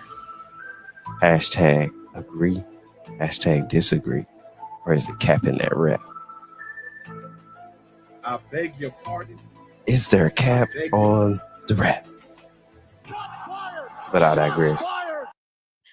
Hashtag agree, hashtag disagree, or is it capping that rap? I beg your pardon. Is there a cap on the rap? But I digress.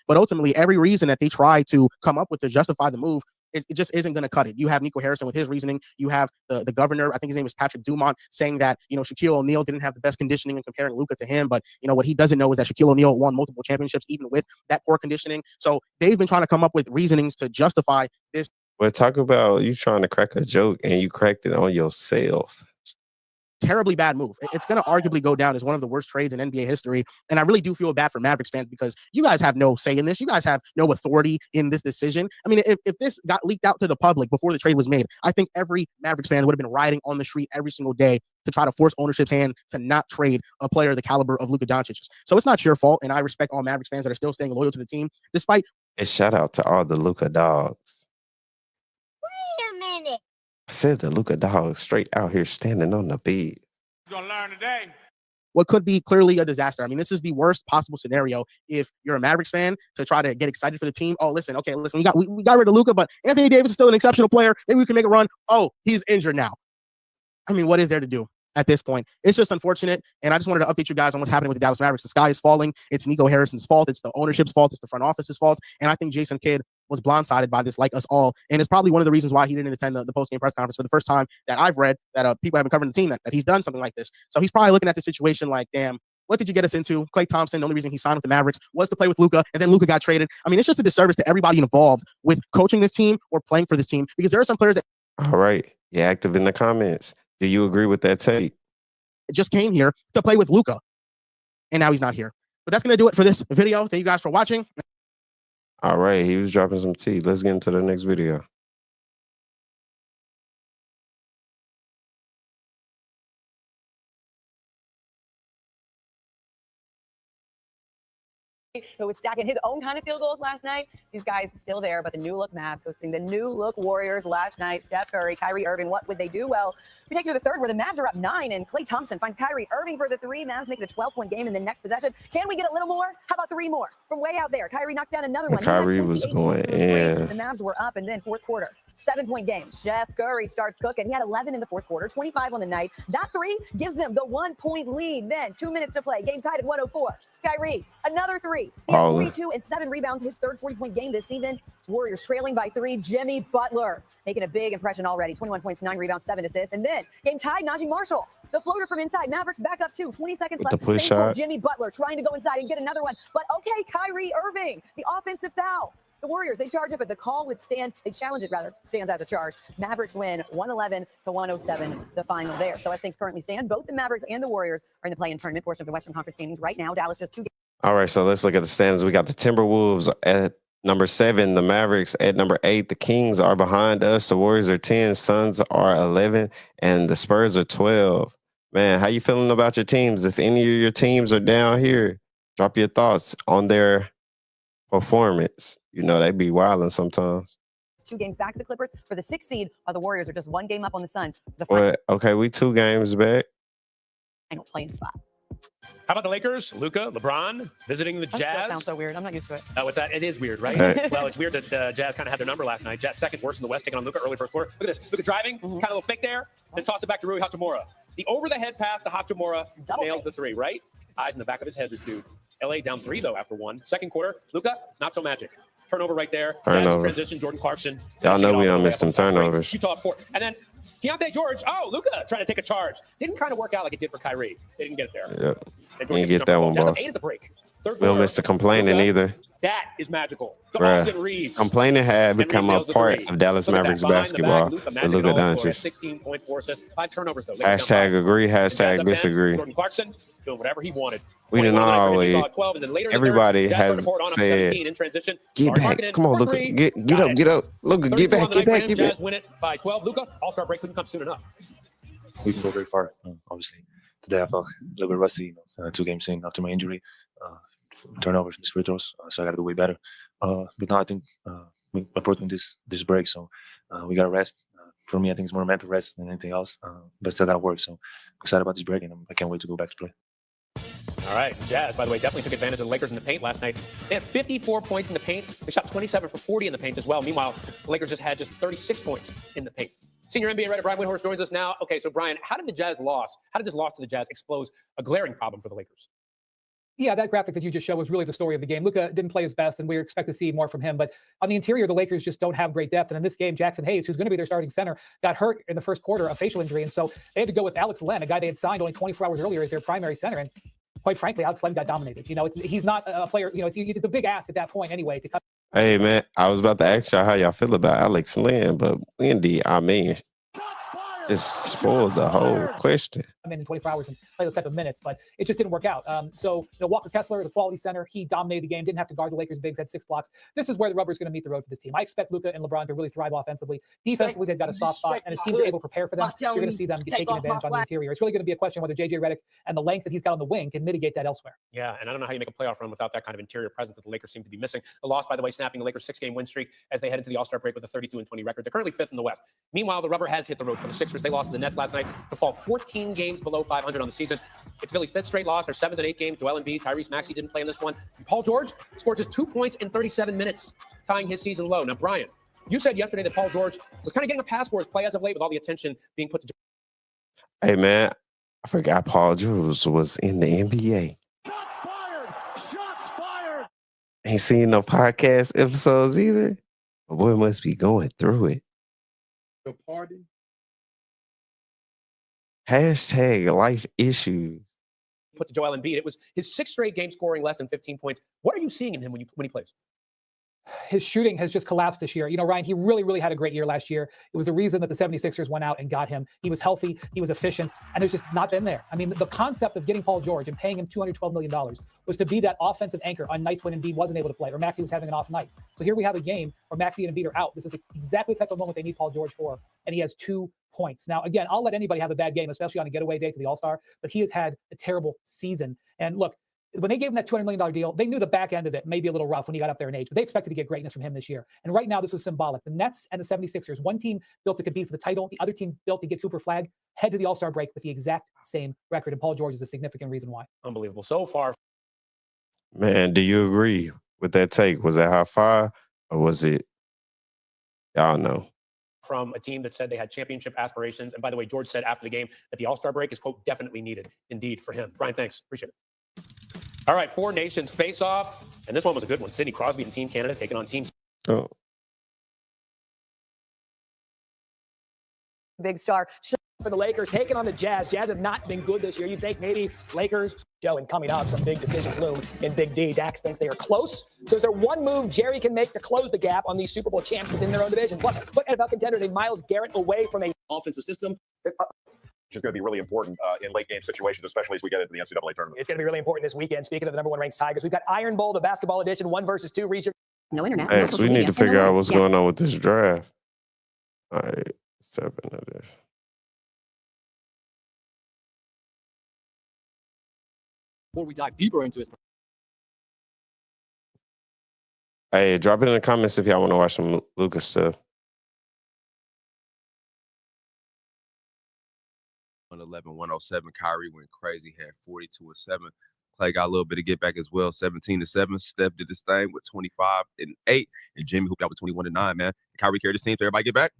But ultimately, every reason that they try to come up with to justify the move, it just isn't going to cut it. You have Nico Harrison with his reasoning. You have the governor, I think his name is Patrick Dumont, saying that, Shaquille O'Neal didn't have the best conditioning and comparing Luka to him. But, what he doesn't know is that Shaquille O'Neal won multiple championships, even with that poor conditioning. So they've been trying to come up with reasonings to justify this. Well, talk about you trying to crack a joke and you cracked it on yourself. Terribly bad move. It's going to arguably go down as one of the worst trades in NBA history. And I really do feel bad for Mavericks fans because you guys have no say in this. You guys have no authority in this decision. I mean, if this got leaked out to the public before the trade was made, I think every Mavericks fan would have been riding on the street every single day to try to force ownership's hand to not trade a player of the caliber of Luka Doncic. So it's not your fault. And I respect all Mavericks fans that are still staying loyal to the team, despite. And shout out to all the Luka dogs. Wait a minute. I said the Luka dogs straight out here standing on the bed. You're gonna learn today. What could be clearly a disaster. I mean, this is the worst possible scenario if you're a Mavericks fan to try to get excited for the team. Oh, listen, we got rid of Luka, but Anthony Davis is still an exceptional player. Maybe we can make a run. Oh, he's injured now. I mean, what is there to do at this point? It's just unfortunate. And I just wanted to update you guys on what's happening with the Dallas Mavericks. The sky is falling. It's Nico Harrison's fault. It's the ownership's fault. It's the front office's fault. And I think Jason Kidd was blindsided by this, like us all. And it's probably one of the reasons why he didn't attend the post-game press conference for the first time that I've read that people haven't covered the team that he's done something like this. So he's probably looking at the situation like, damn, what did you get us into? Klay Thompson, the only reason he signed with the Mavericks was to play with Luka, and then Luka got traded. I mean, it's just a disservice to everybody involved with coaching this team or playing for this team because there are some players that. All right. You're active in the comments. Do you agree with that take? Just came here to play with Luka, and now he's not here. But that's going to do it for this video. Thank you guys for watching. All right, he was dropping some tea. Let's get into the next video. Who was stacking his own kind of field goals last night. These guys still there, but the new look Mavs hosting the new look Warriors last night. Steph Curry, Kyrie Irving, what would they do? Well, we take you to the third where the Mavs are up 9 and Klay Thompson finds Kyrie Irving for the 3. Mavs make it a 12-point game in the next possession. Can we get a little more? How about 3 more? From way out there, Kyrie knocks down another one. Kyrie was going in. The Mavs were up and then fourth quarter. 7-point game. Steph Curry starts cooking. He had 11 in the fourth quarter, 25 on the night. That 3 gives them the 1-point lead. Then 2 minutes to play. Game tied at 104. Kyrie, another 3. He had 42 and 7 rebounds, his third 40-point game this season. Warriors trailing by 3. Jimmy Butler making a big impression already. 21 points, 9 rebounds, 7 assists. And then game tied, Najee Marshall. The floater from inside. Mavericks back up 2. 20 seconds left. The push shot. Jimmy Butler trying to go inside and get another one. But okay, Kyrie Irving, the offensive foul. The Warriors, they charge up, but the call would stand. They challenge it, rather. Stands as a charge. Mavericks win 111-107, the final there. So as things currently stand, both the Mavericks and the Warriors are in the play-in tournament portion of the Western Conference standings right now. Dallas just 2 games. All right, so let's look at the standings. We got the Timberwolves at number 7, the Mavericks at number 8. The Kings are behind us. The Warriors are 10, Suns are 11, and the Spurs are 12. Man, how you feeling about your teams? If any of your teams are down here, drop your thoughts on their performance. You know, they be wilding sometimes. It's 2 games back to the Clippers. For the 6th seed, the Warriors are just 1 game up on the Suns. Well, okay, we 2 games back. I don't play in spot. How about the Lakers? Luka, LeBron visiting the That Jazz. still sounds so weird. I'm not used to it. Oh, what's that? It is weird, right? Right. Well, it's weird that the Jazz kind of had their number last night. Jazz second worst in the West, taking on Luka early first quarter. Look at this. Luka driving, kind of a little fake there, then toss it back to Rui Hachimura. The over-the-head pass to Hachimura nails the three, right? Eyes in the back of his head, this dude. LA down 3, though, after 1. Second quarter, Luka, not so magic. Turnover right there. Turnover. Jazz in transition, Jordan Clarkson. Y'all know we don't miss them turnovers. Utah 4. And then Keontae George, Luka trying to take a charge. Didn't kind of work out like it did for Kyrie. They didn't get it there. Yep. Didn't get that one, Jazz up boss. 8 at the break. Third We don't quarter, miss the complaining Luka, either. That is magical. To Bruh. Austin Reeves. Complaining had become a nails the part three. of Dallas Look at that. Mavericks Behind the basketball back, Luka with magic Luka in all four. Doncic. 16.4 assists. 5 turnovers, though. Lakers down Hashtag 5. agree, And Jazz hashtag up 10. disagree. Jordan Clarkson doing whatever he wanted. We didn't 21 tonight for him. He always. saw it 12, and then later in the Everybody third, Jazz has started to pour it on him, said, 17 in transition. get Started back. marking it Come on, for Luka. three. Get Got up, it. get up. Luka, get 32 on back, the get night back, for him. get back. Jazz win it by 12. Luka, All-Star break couldn't come soon enough. We can go very far. Obviously, today I felt a little bit rusty. 2 games in after my injury, turnovers, missed free throws, so I got to do way better. But now I think we're approaching this break, so we got to rest. For me, I think it's more mental rest than anything else, but still got to work. So I'm excited about this break, and I can't wait to go back to play. All right. Jazz, by the way, definitely took advantage of the Lakers in the paint last night. They had 54 points in the paint. They shot 27 for 40 in the paint as well. Meanwhile, the Lakers just had 36 points in the paint. Senior NBA writer Brian Windhorst joins us now. Okay, so Brian, how did this loss to the Jazz expose a glaring problem for the Lakers? Yeah, that graphic that you just showed was really the story of the game. Luka didn't play his best, and we expect to see more from him. But on the interior, the Lakers just don't have great depth. And in this game, Jackson Hayes, who's going to be their starting center, got hurt in the first quarter, a facial injury. And so they had to go with Alex Len, a guy they had signed only 24 hours earlier as their primary center. And quite frankly, Alex Len got dominated. He's not a player. It's a big ask at that point anyway to cut. Hey, man, I was about to ask y'all how y'all feel about Alex Lynn, but Wendy, just spoiled the whole question. I'm in 24 hours and play those type of minutes, but it just didn't work out. Walker Kessler, the quality center, he dominated the game, didn't have to guard the Lakers bigs, had 6 blocks. This is where the rubber is going to meet the road for this team. I expect Luka and LeBron to really thrive offensively. Defensively, they've got a soft spot, and as teams are able to prepare for them, you're going to see them taking advantage on the interior. It's really going to be a question whether J.J. Redick and the length that he's got on the wing can mitigate that elsewhere. Yeah, and I don't know how you make a playoff run without that kind of interior presence that the Lakers seem to be missing. The loss, by the way, snapping the Lakers' 6-game win streak as they head into the All-Star break with a 32-20 record. They're currently 5th in the West. Meanwhile, the rubber has hit the road for the Sixers. They lost to the Nets last night to fall 14 games below 500 on the season. It's Philly's 5th straight loss. Their 7th and 8th games. Joel Embiid, Tyrese Maxey didn't play in this one. And Paul George scored just 2 points in 37 minutes, tying his season low. Now, Brian, you said yesterday that Paul George was kind of getting a pass for his play as of late with all the attention being put to. Hey, man, I forgot Paul George was in the NBA. Shots fired. Ain't seen no podcast episodes either. My boy must be going through it. The party. Hashtag life issues. Put to Joel Embiid. It was his 6th straight game scoring less than 15 points. What are you seeing in him when he plays? His shooting has just collapsed this year. Ryan, he really, really had a great year last year. It was the reason that the 76ers went out and got him. He was healthy, he was efficient, and it's just not been there. I mean, the concept of getting Paul George and paying him $212 million was to be that offensive anchor on nights when Embiid wasn't able to play or Maxey was having an off night. So here we have a game where Maxey and Embiid are out. This is exactly the type of moment they need Paul George for, and he has 2 points. Now, again, I'll let anybody have a bad game, especially on a getaway day to the All-Star, but he has had a terrible season. And look, when they gave him that $200 million deal, they knew the back end of it may be a little rough when he got up there in age, but they expected to get greatness from him this year. And right now, this is symbolic. The Nets and the 76ers, one team built to compete for the title, the other team built to get Cooper Flag, head to the All-Star break with the exact same record. And Paul George is a significant reason why. Unbelievable. So far. Man, do you agree with that take? Was that high five or was it? Y'all know. From a team that said they had championship aspirations. And by the way, George said after the game that the All-Star break is, quote, definitely needed indeed for him. Brian, thanks. Appreciate it. All right, 4 nations face off. And this one was a good one. Sidney Crosby and Team Canada taking on Team. Oh. Big star. For the Lakers, taking on the Jazz. Jazz have not been good this year. You'd think maybe Lakers, Joe, and coming up, some big decisions loom in Big D. Dax thinks they are close. So is there one move Jerry can make to close the gap on these Super Bowl champs within their own division? Plus, put NFL contenders a Myles Garrett away from a offensive system. Which is going to be really important in late game situations, especially as we get into the NCAA tournament. It's going to be really important this weekend. Speaking of the number 1 ranked Tigers, we've got Iron Bowl, the basketball edition, 1 versus 2 research. No internet. Hey, so we need to figure out what's going on with this draft. All right, 7 of this. Before we dive deeper into his. Hey, drop it in the comments if y'all want to watch some Luka stuff. 111, 107. Kyrie went crazy, had 42 and 7. Clay got a little bit of get back as well, 17-7. Steph did this thing with 25 and 8, and Jimmy hooped out with 21 and 9. Man, Kyrie carried his team. So everybody get back.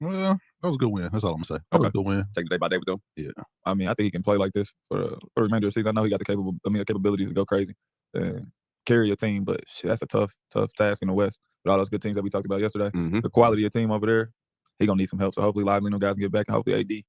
Well, that was a good win. That's all I'm gonna say. That was a good win. Take the day by day with them. Yeah. I mean, I think he can play like this for the remainder of the season. I know he got the capabilities to go crazy and carry a team, but shit, that's a tough task in the West with all those good teams that we talked about yesterday. The quality of the team over there, he gonna need some help. So hopefully, Lively and them guys can get back, and hopefully AD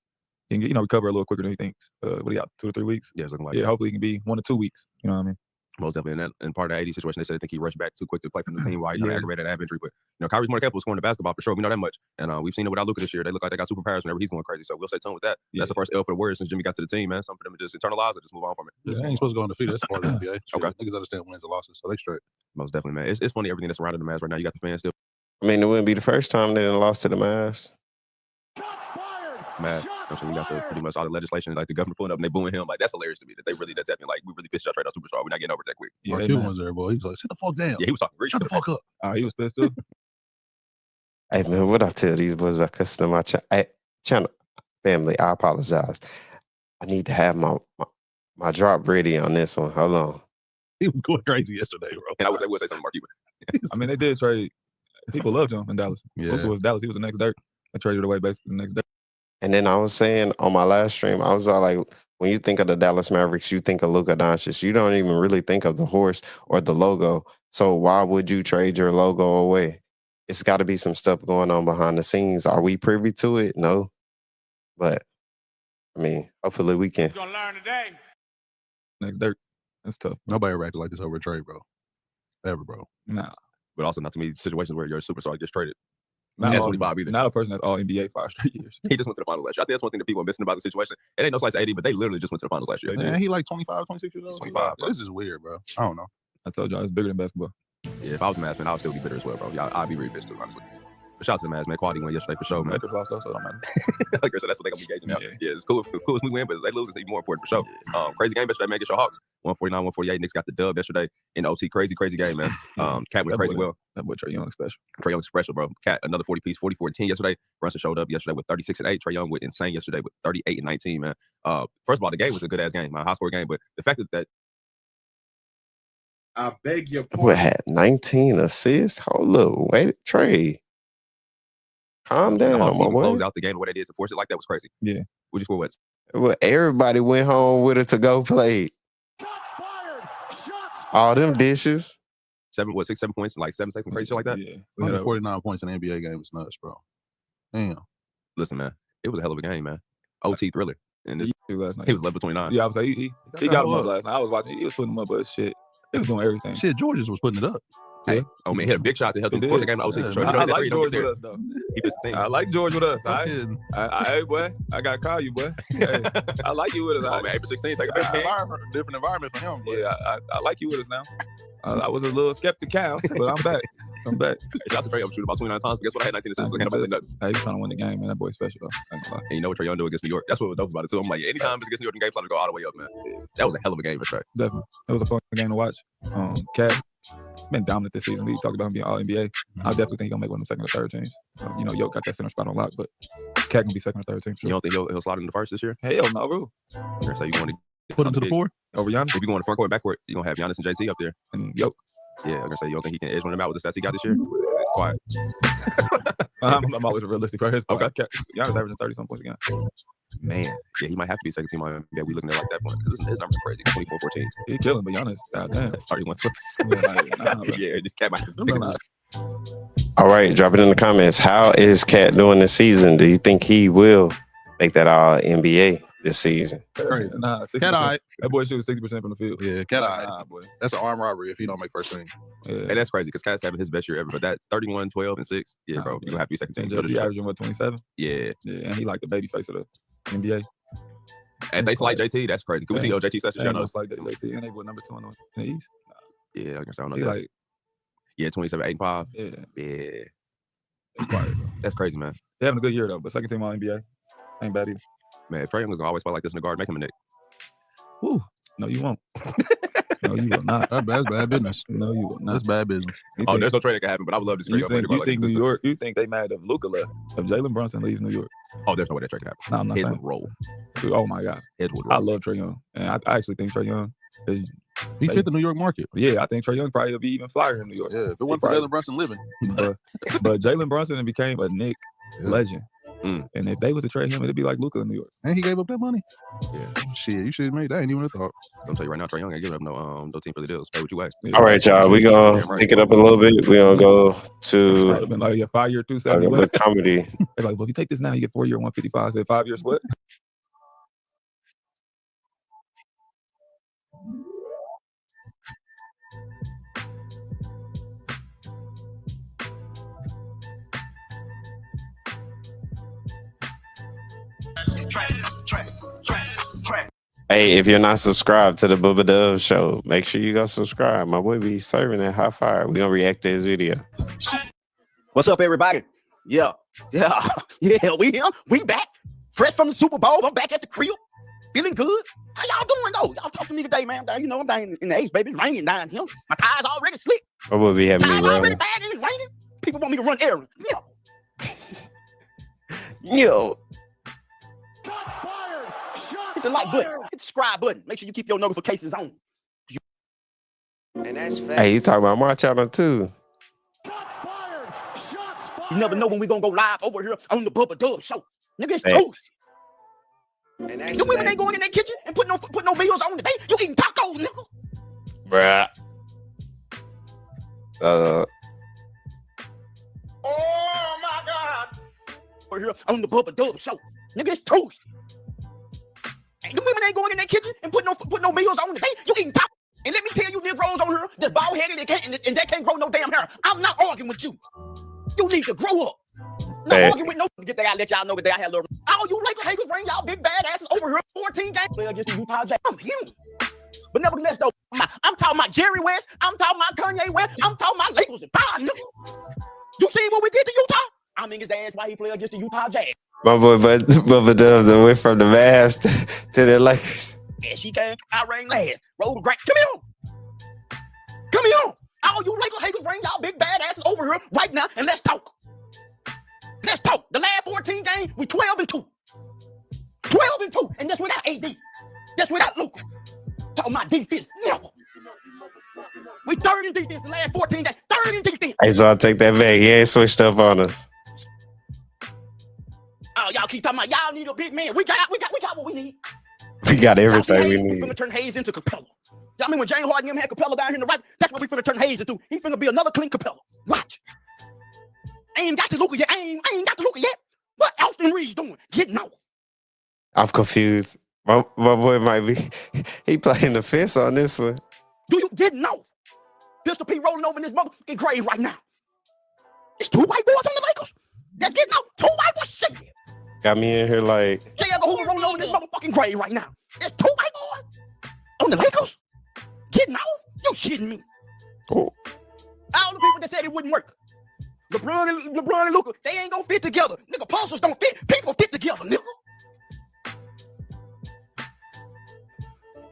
can get, recover a little quicker than he thinks. What he got 2 or 3 weeks? Yeah, it's looking like. Yeah, hopefully he can be 1 to 2 weeks. You know what I mean? Most definitely. And part of the AD situation, they said they think he rushed back too quick to play from the team while he aggravated ab injury. But Kyrie's more capable of scoring the basketball for sure. We know that much. And we've seen it without Luka this year. They look like they got superpowers whenever he's going crazy. So we'll stay tuned with that. That's the first L for the Warriors since Jimmy got to the team, man. Something for them to just internalize or just move on from it. Yeah, they ain't supposed to go undefeated. That's part of the NBA. Okay. Niggas understand wins and losses, so they straight. Most definitely, man. It's funny everything that's surrounding the Mavs right now. You got the fans still. I mean, it wouldn't be the first time they done lost to the Mavs. Mad. So we got pretty much all the legislation, like the governor pulling up and they booing him. Like, that's hilarious to me that they really, that's happening. Like, we really pissed y'all trade our superstar. We're not getting over it that quick. Yeah, Cuban was there, boy. He was like, sit the fuck down. Yeah, he was talking great. Shut the fuck up. He was pissed too. Hey, man, what I tell these boys about cussing my channel family, I apologize. I need to have my drop ready on this one. Hold on. He was going crazy yesterday, bro. And I would say something, Mark Cuban. I mean, they did trade. People loved him in Dallas. Yeah. Luka was Dallas. He was the next dirt. They traded away basically the next day. And then I was saying on my last stream, I was all like, when you think of the Dallas Mavericks, you think of Luka Doncic. You don't even really think of the horse or the logo. So why would you trade your logo away? It's got to be some stuff going on behind the scenes. Are we privy to it? No. But, I mean, hopefully we can. You're going to learn today. Next dirt. That's tough. Nobody ever acted like this over a trade, bro. Ever, bro. Nah. But also not to me situations where you're a superstar gets traded. Not That's all, what Bob either. Not a person that's all NBA 5 straight years. He just went to the finals last year. I think that's one thing that people are missing about the situation. It ain't no slice 80, but they literally just went to the finals last year. Man, he like 25, 26 years old. 25, bro. This is weird, bro. I don't know. I told y'all it's bigger than basketball. Yeah, if I was a Mavs fan, I would still be bitter as well, bro. Yeah, I'd be really pissed too, honestly. But shout out to the Mavs, man. Quality win yesterday for sure, man. Lakers lost though, so it don't matter. Like I said, that's what they're going to be gauging now. Yeah, it's cool. Cool if we win, but if they lose, it's even more important for sure. Crazy game yesterday, man. Get your Hawks. 149-148. Knicks got the dub yesterday in OT. Crazy game, man. Cat went crazy well. That boy Trae Young special. Trae Young special, bro. Cat, another 40 piece, 44-10 yesterday. Brunson showed up yesterday with 36 and 8. Trae Young went insane yesterday with 38 and 19, man. First of all, the game was a good-ass game, man. High-score game, but the fact that I beg your pardon. What had 19 assists? Hold up, wait, Trae. Calm down, my boy. Close out the game the way they did to force it like that was crazy. Yeah. Would you score what? Well, everybody went home with a to-go plate. All them dishes. 7 points in like 7 seconds, crazy shit like that? Yeah. 149 points in an NBA game is nuts, bro. Damn. Listen, man, it was a hell of a game, man. OT thriller. And this, last night. he was level 29. Yeah, I was like, he got him up last night. I was watching. He was putting him up, but shit, he was doing everything. Shit, Georges was putting it up. Hey, oh man, he hit a big shot to help him force the game to OT for sure. I like George with us though. He did the thing. I like George with us. Hey, boy, I gotta call you, boy. Hey, I like you with us. Oh man, April 16th, take a big different environment for him. Boy. Yeah, I like you with us now. I was a little skeptical, but I'm back. I'm back. Hey, shout out to Trae Young, shooting about 29 times. But guess what? I had 19 assists. Hey, he's trying to win the game, man. That boy's special though. And you know what Trae Young do against New York? That's what was dope about it too. I'm like, anytime it's against New York in games, I'm gonna go all the way up, man. That was a hell of a game for Trae. Definitely, it was a fun game to watch. Cat been dominant this season. We talked about him being all NBA. I definitely think he's gonna make one of them second or third teams. Yoke got that center spot on lock, but Cat gonna be second or third team. You don't think he'll slide in the first this year? Hell no, bro. So you want to put him to the 4 over Giannis? If you go on the front court and back court, you're gonna have Giannis and JT up there and Yoke. Yeah, I'm gonna say you don't think he can edge one of them out with the stats he got this year? Quiet. I'm always realistic right here. Okay. Giannis averaging 30-something points a game. Man, yeah, he might have to be second team on NBA. We looking at it like that point because his numbers are crazy. 24-14. He killing, but Giannis, goddamn, 31-12. Yeah, just Cat might have to be All right, drop it in the comments. How is Cat doing this season? Do you think he will make that all NBA this season? Nah, 60%. Cat eye. That boy shoots 60% from the field. Yeah, Cat eye. Nah, boy. That's an armed robbery if he don't make first team. Yeah. And that's crazy because Cat's having his best year ever. But that 31, 12, and 6, yeah, bro, you're gonna have to be second team. He averaging what, 27? Yeah. Yeah, and he like the baby face of the NBA. And they like JT, that's crazy. Can we see JT session? Like JT, and they were number 2 in the East. Yeah, I guess I don't know. He that. like, yeah, 27, 8, and 5. Yeah. That's quiet, bro. That's crazy, man. They having a good year though, but second team all NBA ain't bad either. Man, if Trae Young is gonna always play like this in the guard, make him a Nick. Woo. No, you won't. No, you will not. That's bad business. No, you will not. That's bad business. There's no trade that can happen, but I would love to see you think New York, you think they mad if Luka left, if Jalen Brunson leaves New York? Oh, there's no way that trade can happen. No, I'm not Head saying. would roll. Oh my God. Head would roll. I love Trae Young. And I actually think Trae Young is He fit the New York market. Yeah, I think Trae Young probably would be even flyer in New York. Yeah, if it wasn't for Jalen Brunson living. but Jalen Brunson became a Knick legend. And if they was to trade him, it'd be like Luka in New York. And he gave up that money. Yeah. Shit, you should have made that. I ain't even a thought. I'm tell you right now, Trae Young ain't giving up no team for the deals. Pay what you weigh. All right, y'all. We gonna pick it up a little bit. We gonna go to been like a 5-year 270. comedy. They're like, well, if you take this now, you get 4-year 155. I said 5-year split. Hey, if you're not subscribed to the Bubba Dove Show, make sure you go subscribe. My boy be serving that hot fire. We gonna react to his video. What's up, everybody? Yeah. We back. Fresh from the Super Bowl. I'm back at the crib. Feeling good. How y'all doing though? Y'all talk to me today, man. You know, I'm down in the Ace, baby. It's raining down here. My tires already slick. My boy be having me Tires rolling. already bad and it's raining. People want me to run errands. Yo. Hit the like button. Hit the subscribe button. Make sure you keep your notifications on. And that's fast. Hey, you talking about my channel too? You never know when we gonna go live over here on the Bubba Dub Show. Nigga, it's Thanks. toast. The women ain't going in that kitchen and put no meals on today. You eating tacos, nigga. Bruh. Oh my God. Over here on the Bubba Dub Show. Nigga, it's toast. The women ain't going in that kitchen and put no meals on today. You eating tacos. And let me tell you, Negroes on here, that's bald-headed and they can't grow no damn hair. I'm not arguing with you. You need to grow up. Not arguing with no. Get that. I let y'all know that I had a little. All you Laker haters bring y'all big bad asses over here. 14 games against the Utah Jazz. I'm human. But nevertheless, though, I'm talking about Jerry West. I'm talking about Kanye West. I'm talking about Lakers and fire, nigga. You seen what we did to Utah? I'm in his ass while he played against the Utah Jazz. My boy Bubba Dubs went from the Mavs to the Lakers. Yeah, she came. I rang last. Roll the great. Come here. Come here. All you Laker haters bring y'all big bad asses over here right now and let's talk. Let's talk. The last 14 games, we 12-2. 12-2. And that's without AD. That's without Luka. Talking about defense. No. We third in defense the last 14 games. Third in defense. Hey, so I'll take that back. He ain't switched up on us. Oh, y'all keep talking about y'all need a big man. We got what we need. We got everything we We need. finna turn Hayes into Capella. I mean, when James Harden and them had Capella down here in the right, that's what we finna turn Hayes into. He finna be another Clint Capella. Watch. I ain't got to Luka yet. I ain't got to Luka yet. What Austin Reeves doing? Getting off. I'm confused. My boy might be. He playing the fence on this one. Do you getting off? Pistol P rolling over in this motherfucking grave right now. It's two white boys on the Lakers. That's getting off. Two white boys. Shit. Got me in here like. J. Edgar Hoover rolling over in this motherfucking grave right now. There's two white boys on the Lakers. Getting off? You shitting me? Oh. All the people that said it wouldn't work. LeBron and Luka, they ain't gonna fit together. Nigga, posters don't fit. People fit together, nigga.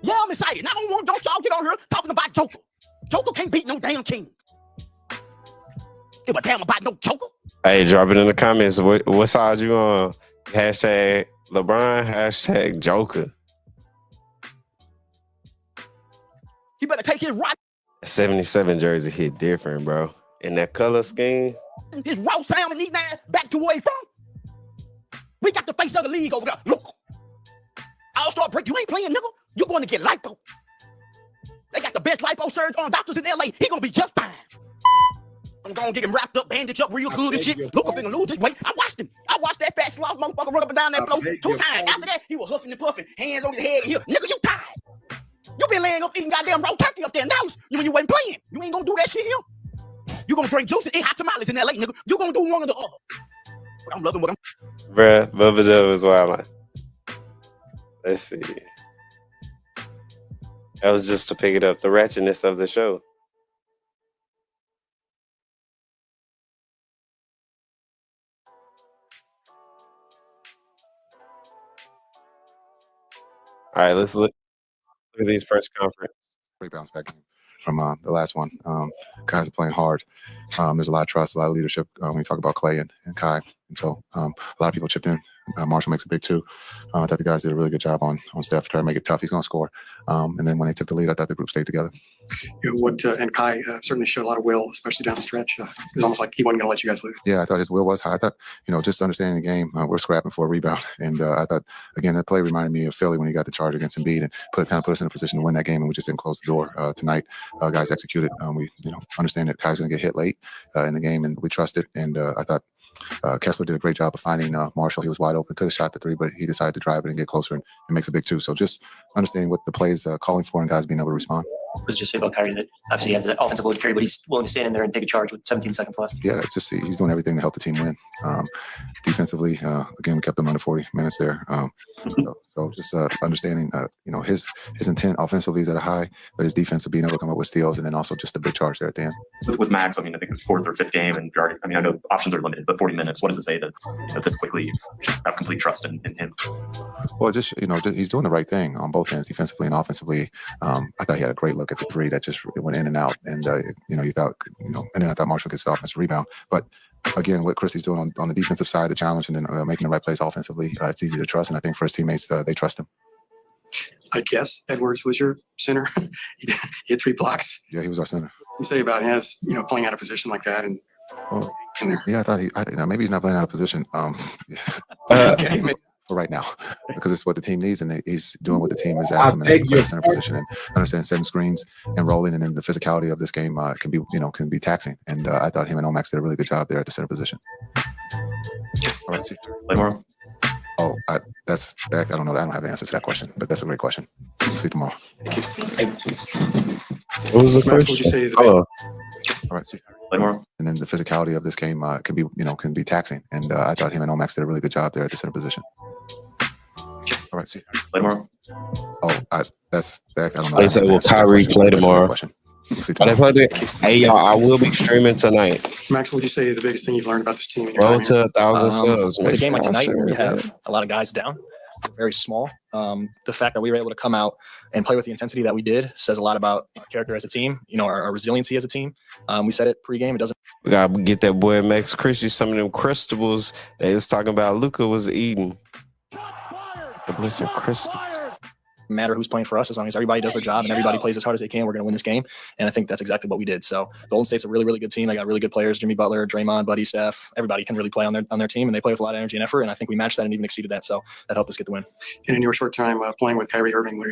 Yeah, I'm excited. And I don't y'all get on here talking about Joker. Joker can't beat no damn king. Give a damn about no Joker. Hey, drop it in the comments. What side you on? Hashtag LeBron, hashtag Joker. He better take his right. 77 jersey hit different, bro. In that color scheme. His raw sound and these nine back to where he from. We got the face of the league over there. Look. All-star break. You ain't playing, nigga. You're going to get lipo. They got the best lipo surgeon doctors in LA. He gonna be just fine. I'm gonna get him wrapped up, bandaged up real good and shit. Look up in the lose this weight. I watched him. I watched that fat sloth motherfucker run up and down that floor 2 times. After that, he was huffing and puffing, hands on his head here. Nigga, you tired. You been laying up eating goddamn raw turkey up there in Dallas. You wasn't playing. You ain't gonna do that shit here. You gonna drink juice and eat hot tamales in LA, nigga. You gonna do one or the other. But I'm loving what I'm. Bruh, Bubba Dub is wild. Let's see. That was just to pick it up, the ratchetness of the show. All right, let's look at these press conferences. Great bounce back from the last one. Guys are playing hard. There's a lot of trust, a lot of leadership when we talk about Clay and Kai. And so a lot of people chipped in Marshall makes a big two. I thought the guys did a really good job on Steph, trying to make it tough. He's going to score. And then when they took the lead, I thought the group stayed together. And Kai certainly showed a lot of will, especially down the stretch. It was almost like he wasn't going to let you guys lose. Yeah, I thought his will was high. I thought, just understanding the game, we're scrapping for a rebound. And I thought, again, that play reminded me of Philly when he got the charge against Embiid and put us in a position to win that game, and we just didn't close the door. Tonight, guys executed. We understand that Kai's going to get hit late in the game, and we trust it. And I thought Kessler did a great job of finding Marshall. He was wide open, could have shot the three, but he decided to drive it and get closer, and it makes a big two. So just understanding what the play is calling for and guys being able to respond. Was just say about Kyrie that obviously he has an offensive load to carry, but he's willing to stand in there and take a charge with 17 seconds left. Yeah, it's just he's doing everything to help the team win. Defensively, again, we kept them under 40 minutes there. So just understanding, his intent offensively is at a high, but his defense of being able to come up with steals and then also just a big charge there at the end. With Max, I mean, I think it's 4th or 5th game, and I know options are limited, but 40 minutes. What does it say that this quickly you just have complete trust in him? Well, just he's doing the right thing on both ends, defensively and offensively. I thought he had a great look at the three that just went in and out, and you thought, and then I thought Marshall gets the offensive rebound. But again, what Christie's doing on the defensive side, the challenge, and then making the right plays offensively, it's easy to trust, and I think for his teammates, they trust him. I guess Edwards was your center. He had 3 blocks. Yeah, he was our center. You say about him playing out of position like that and in there. Yeah, I thought maybe he's not playing out of position. Okay, maybe. For right now, because it's what the team needs, and he's doing what the team has asked him in the center position, and understand setting screens and rolling, and then the physicality of this game can be taxing. And I thought him and Omax did a really good job there at the center position. All right, see. Play tomorrow. Oh, I don't know. I don't have an answer to that question, but that's a great question. We'll see you tomorrow. What was the question? All right, see. Play tomorrow. And then the physicality of this game can be taxing, and I thought him and Omax did a really good job there at the center position. All right, see. Play tomorrow. Oh, I don't know. They said, will Kyrie play tomorrow? Hey, y'all, I will be streaming tonight. Max, what would you say the biggest thing you've learned about this team? Roll to 1,000 subs. With a game like tonight, we have a lot of guys down, very small. The fact that we were able to come out and play with the intensity that we did says a lot about our character as a team, our resiliency as a team. We said it pregame. It doesn't. We got to get that boy Max Christie some of them Crustables they was talking about Luka was eating. Listen, crystals. Matter who's playing for us, as long as everybody does their job and everybody plays as hard as they can, we're going to win this game. And I think that's exactly what we did. So Golden State's a really, really good team. They got really good players: Jimmy Butler, Draymond, Buddy, Steph. Everybody can really play on their team, and they play with a lot of energy and effort. And I think we matched that and even exceeded that. So that helped us get the win. And in your short time playing with Kyrie Irving, what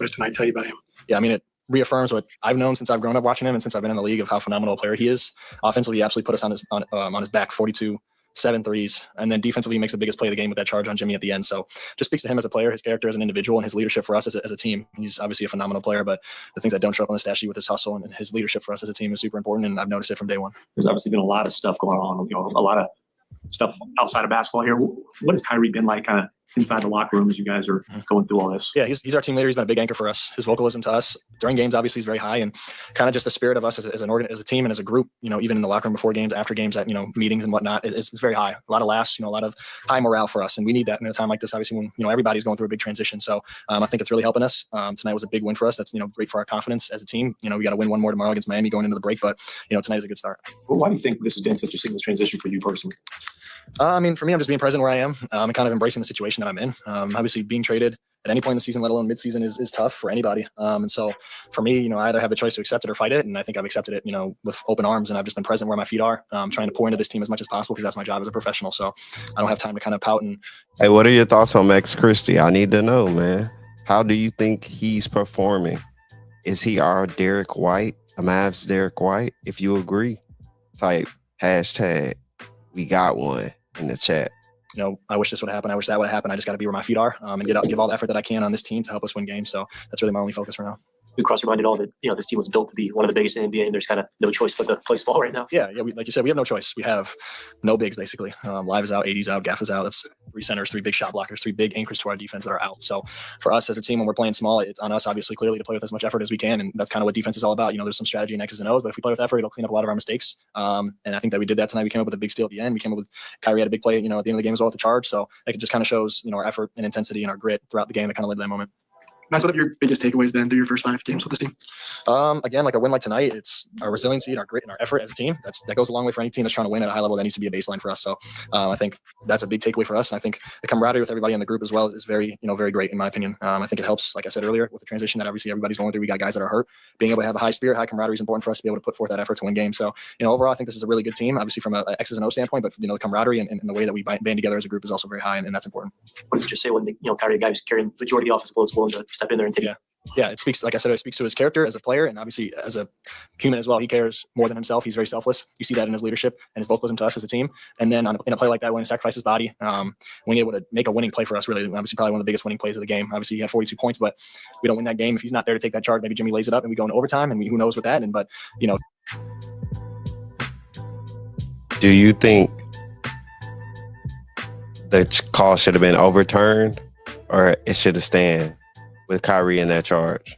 does tonight tell you about him? Yeah, I mean, it reaffirms what I've known since I've grown up watching him and since I've been in the league of how phenomenal a player he is. Offensively, he absolutely put us on his back, 42. 7 threes, and then defensively he makes the biggest play of the game with that charge on Jimmy at the end. So just speaks to him as a player, his character as an individual, and his leadership for us as a team. He's obviously a phenomenal player, but the things that don't show up on the stat sheet with his hustle and his leadership for us as a team is super important, and I've noticed it from day one. There's obviously been a lot of stuff going on, a lot of stuff outside of basketball here. What has Kyrie been like kind of inside the locker room as you guys are going through all this? Yeah, he's our team leader. He's been a big anchor for us. His vocalism to us during games obviously is very high, and kind of just the spirit of us as a team and as a group, even in the locker room before games, after games, at meetings and whatnot, it's very high. A lot of laughs, a lot of high morale for us, and we need that in a time like this, obviously, when everybody's going through a big transition. So I think it's really helping us. Tonight was a big win for us. That's great for our confidence as a team. We got to win one more tomorrow against Miami going into the break, but tonight is a good start. Well, why do you think this has been such a seamless transition for you personally? I mean, for me, I'm just being present where I am and kind of embracing the situation that I'm in. Obviously, being traded at any point in the season, let alone midseason, is tough for anybody. And so for me, I either have the choice to accept it or fight it. And I think I've accepted it, with open arms, and I've just been present where my feet are, trying to pour into this team as much as possible because that's my job as a professional. So I don't have time to kind of pout. Hey, what are your thoughts on Max Christie? I need to know, man. How do you think he's performing? Is he our Derek White, a Mavs Derek White? If you agree, type hashtag we got one in the chat. I wish this would happen. I wish that would happen. I just got to be where my feet are and give all the effort that I can on this team to help us win games. So that's really my only focus for now. We cross your mind at all that this team was built to be one of the biggest in the NBA, and there's kind of no choice but to play ball right now. Yeah. Like you said, we have no choice. We have no bigs basically. Live is out, 80's out, Gaff is out. That's 3 centers, 3 big shot blockers, 3 big anchors to our defense that are out. So for us as a team, when we're playing small, it's on us obviously clearly to play with as much effort as we can, and that's kind of what defense is all about. There's some strategy in X's and O's, but if we play with effort, it'll clean up a lot of our mistakes. And I think that we did that tonight. We came up with a big steal at the end. We came up with Kyrie had a big play, at the end of the game as well with the charge. So it just kind of shows, our effort and intensity and our grit throughout the game that kind of led to that moment. Max, what are your biggest takeaways then through your first 5 games with this team? Again, like a win like tonight, it's our resiliency and our grit and our effort as a team. That goes a long way for any team that's trying to win at a high level. That needs to be a baseline for us. So I think that's a big takeaway for us. And I think the camaraderie with everybody in the group as well is very, very great in my opinion. I think it helps, like I said earlier, with the transition that obviously everybody's going through. We got guys that are hurt. Being able to have a high spirit, high camaraderie is important for us to be able to put forth that effort to win games. So, overall, I think this is a really good team, obviously from a X's and O standpoint, but the camaraderie and the way that we band together as a group is also very high, and that's important. What did you just say when Kyrie, the guy who's carrying the majority of the offensive load, is willing to step in there and take it? Yeah, it speaks, like I said, it speaks to his character as a player and obviously as a human as well. He cares more than himself. He's very selfless. You see that in his leadership and his vocalism to us as a team. And then in a play like that, when he sacrifices his body, when he's able to make a winning play for us, really, obviously probably one of the biggest winning plays of the game. Obviously, he had 42 points, but we don't win that game if he's not there to take that charge. Maybe Jimmy lays it up and we go into overtime, and who knows with that. But do you think the call should have been overturned, or it should have stayed with Kyrie in that charge?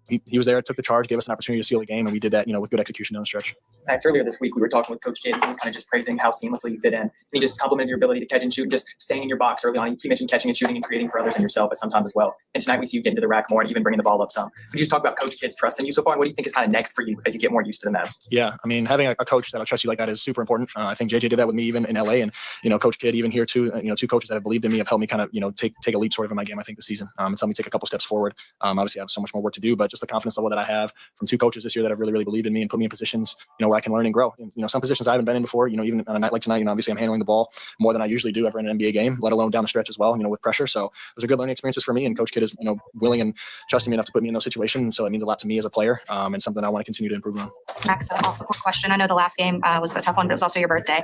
He was there, took the charge, gave us an opportunity to seal the game, and we did that, with good execution down the stretch. Max, earlier this week, we were talking with Coach Kidd, and he was kind of just praising how seamlessly you fit in. And he just complimented your ability to catch and shoot, just staying in your box early on. He mentioned catching and shooting and creating for others and yourself at sometimes as well. And tonight we see you get into the rack more and even bringing the ball up some. Could you just talk about Coach Kidd's trust in you so far, and what do you think is kind of next for you as you get more used to the Mavs? Yeah, I mean, having a coach that'll trust you like that is super important. I think JJ did that with me even in LA, and Coach Kidd even here too. Two coaches that have believed in me have helped me kind of take a leap sort of in my game. I think this season, it's helped me take a couple steps forward. Obviously, I have so much more work to do, but just the confidence level that I have from 2 coaches this year that have really, really believed in me and put me in positions, where I can learn and grow. And, some positions I haven't been in before, even on a night like tonight, obviously I'm handling the ball more than I usually do ever in an NBA game, let alone down the stretch as well, with pressure. So those are good learning experiences for me. And Coach Kidd is, willing and trusting me enough to put me in those situations. And so it means a lot to me as a player, and something I want to continue to improve on. Max, off the quick question. I know the last game was a tough one, but it was also your birthday,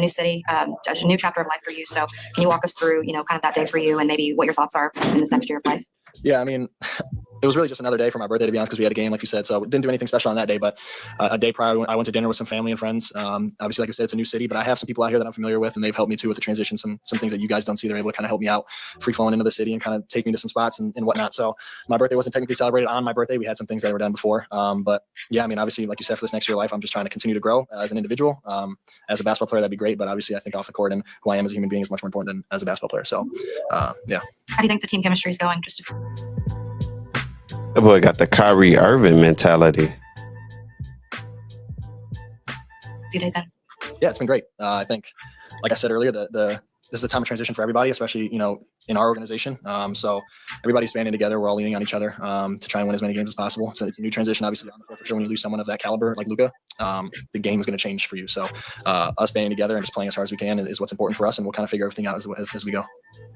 new city, a new chapter of life for you. So can you walk us through, kind of that day for you and maybe what your thoughts are in this next year of life? Yeah, I mean, it was really just another day for my birthday, to be honest, because we had a game, like you said. So didn't do anything special on that day. But a day prior, I went to dinner with some family and friends. Obviously, like I said, it's a new city, but I have some people out here that I'm familiar with, and they've helped me too with the transition. Some things that you guys don't see, they're able to kind of help me out, free flowing into the city and kind of take me to some spots and whatnot. So my birthday wasn't technically celebrated on my birthday. We had some things that were done before. But yeah, I mean, obviously, like you said, for this next year of life, I'm just trying to continue to grow as an individual. As a basketball player, that'd be great. But obviously, I think off the court and who I am as a human being is much more important than as a basketball player. So yeah. How do you think the team chemistry is going? That boy got the Kyrie Irving mentality. Few days in. Yeah, it's been great. I think, like I said earlier, this is a time of transition for everybody, especially in our organization. So everybody's banding together. We're all leaning on each other to try and win as many games as possible. So it's a new transition, obviously, on the floor for sure. When you lose someone of that caliber like Luka, the game is going to change for you. So us banding together and just playing as hard as we can is what's important for us, and we'll kind of figure everything out as we go.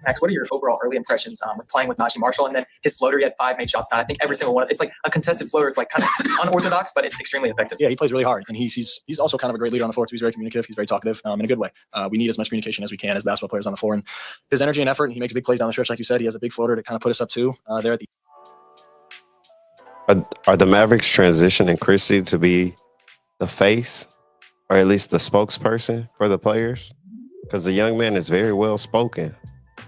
Max, what are your overall early impressions with playing with Najee Marshall? And then his floater, he had 5 made shots. Now I think every single one, it's like a contested floater. It's like kind of unorthodox, but it's extremely effective. Yeah, he plays really hard, and he's also kind of a great leader on the floor too. He's very communicative. He's very talkative in a good way. We need as much communication as we can as basketball players on the floor, and his energy and effort. And he makes big plays down the stretch, like you said. He has a big floater to kind of put us up too there at the. Are the Mavericks transitioning Christie to be the face, or at least the spokesperson for the players? Because the young man is very well spoken.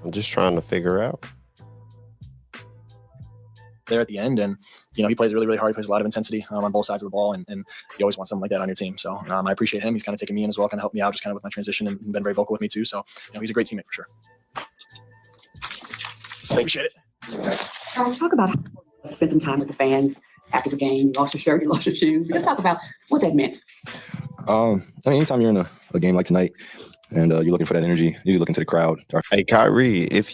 I'm just trying to figure out. There at the end, and he plays really, really hard. He plays a lot of intensity on both sides of the ball, and you always want something like that on your team. So I appreciate him. He's kind of taken me in as well, kind of helped me out, just kind of with my transition, and been very vocal with me too. So he's a great teammate for sure. Appreciate it. Talk about spend some time with the fans after the game. You lost your shirt, you lost your shoes. Let's talk about what that meant. I mean, anytime you're in a game like tonight and you're looking for that energy, you're looking to the crowd. Hey, Kyrie, if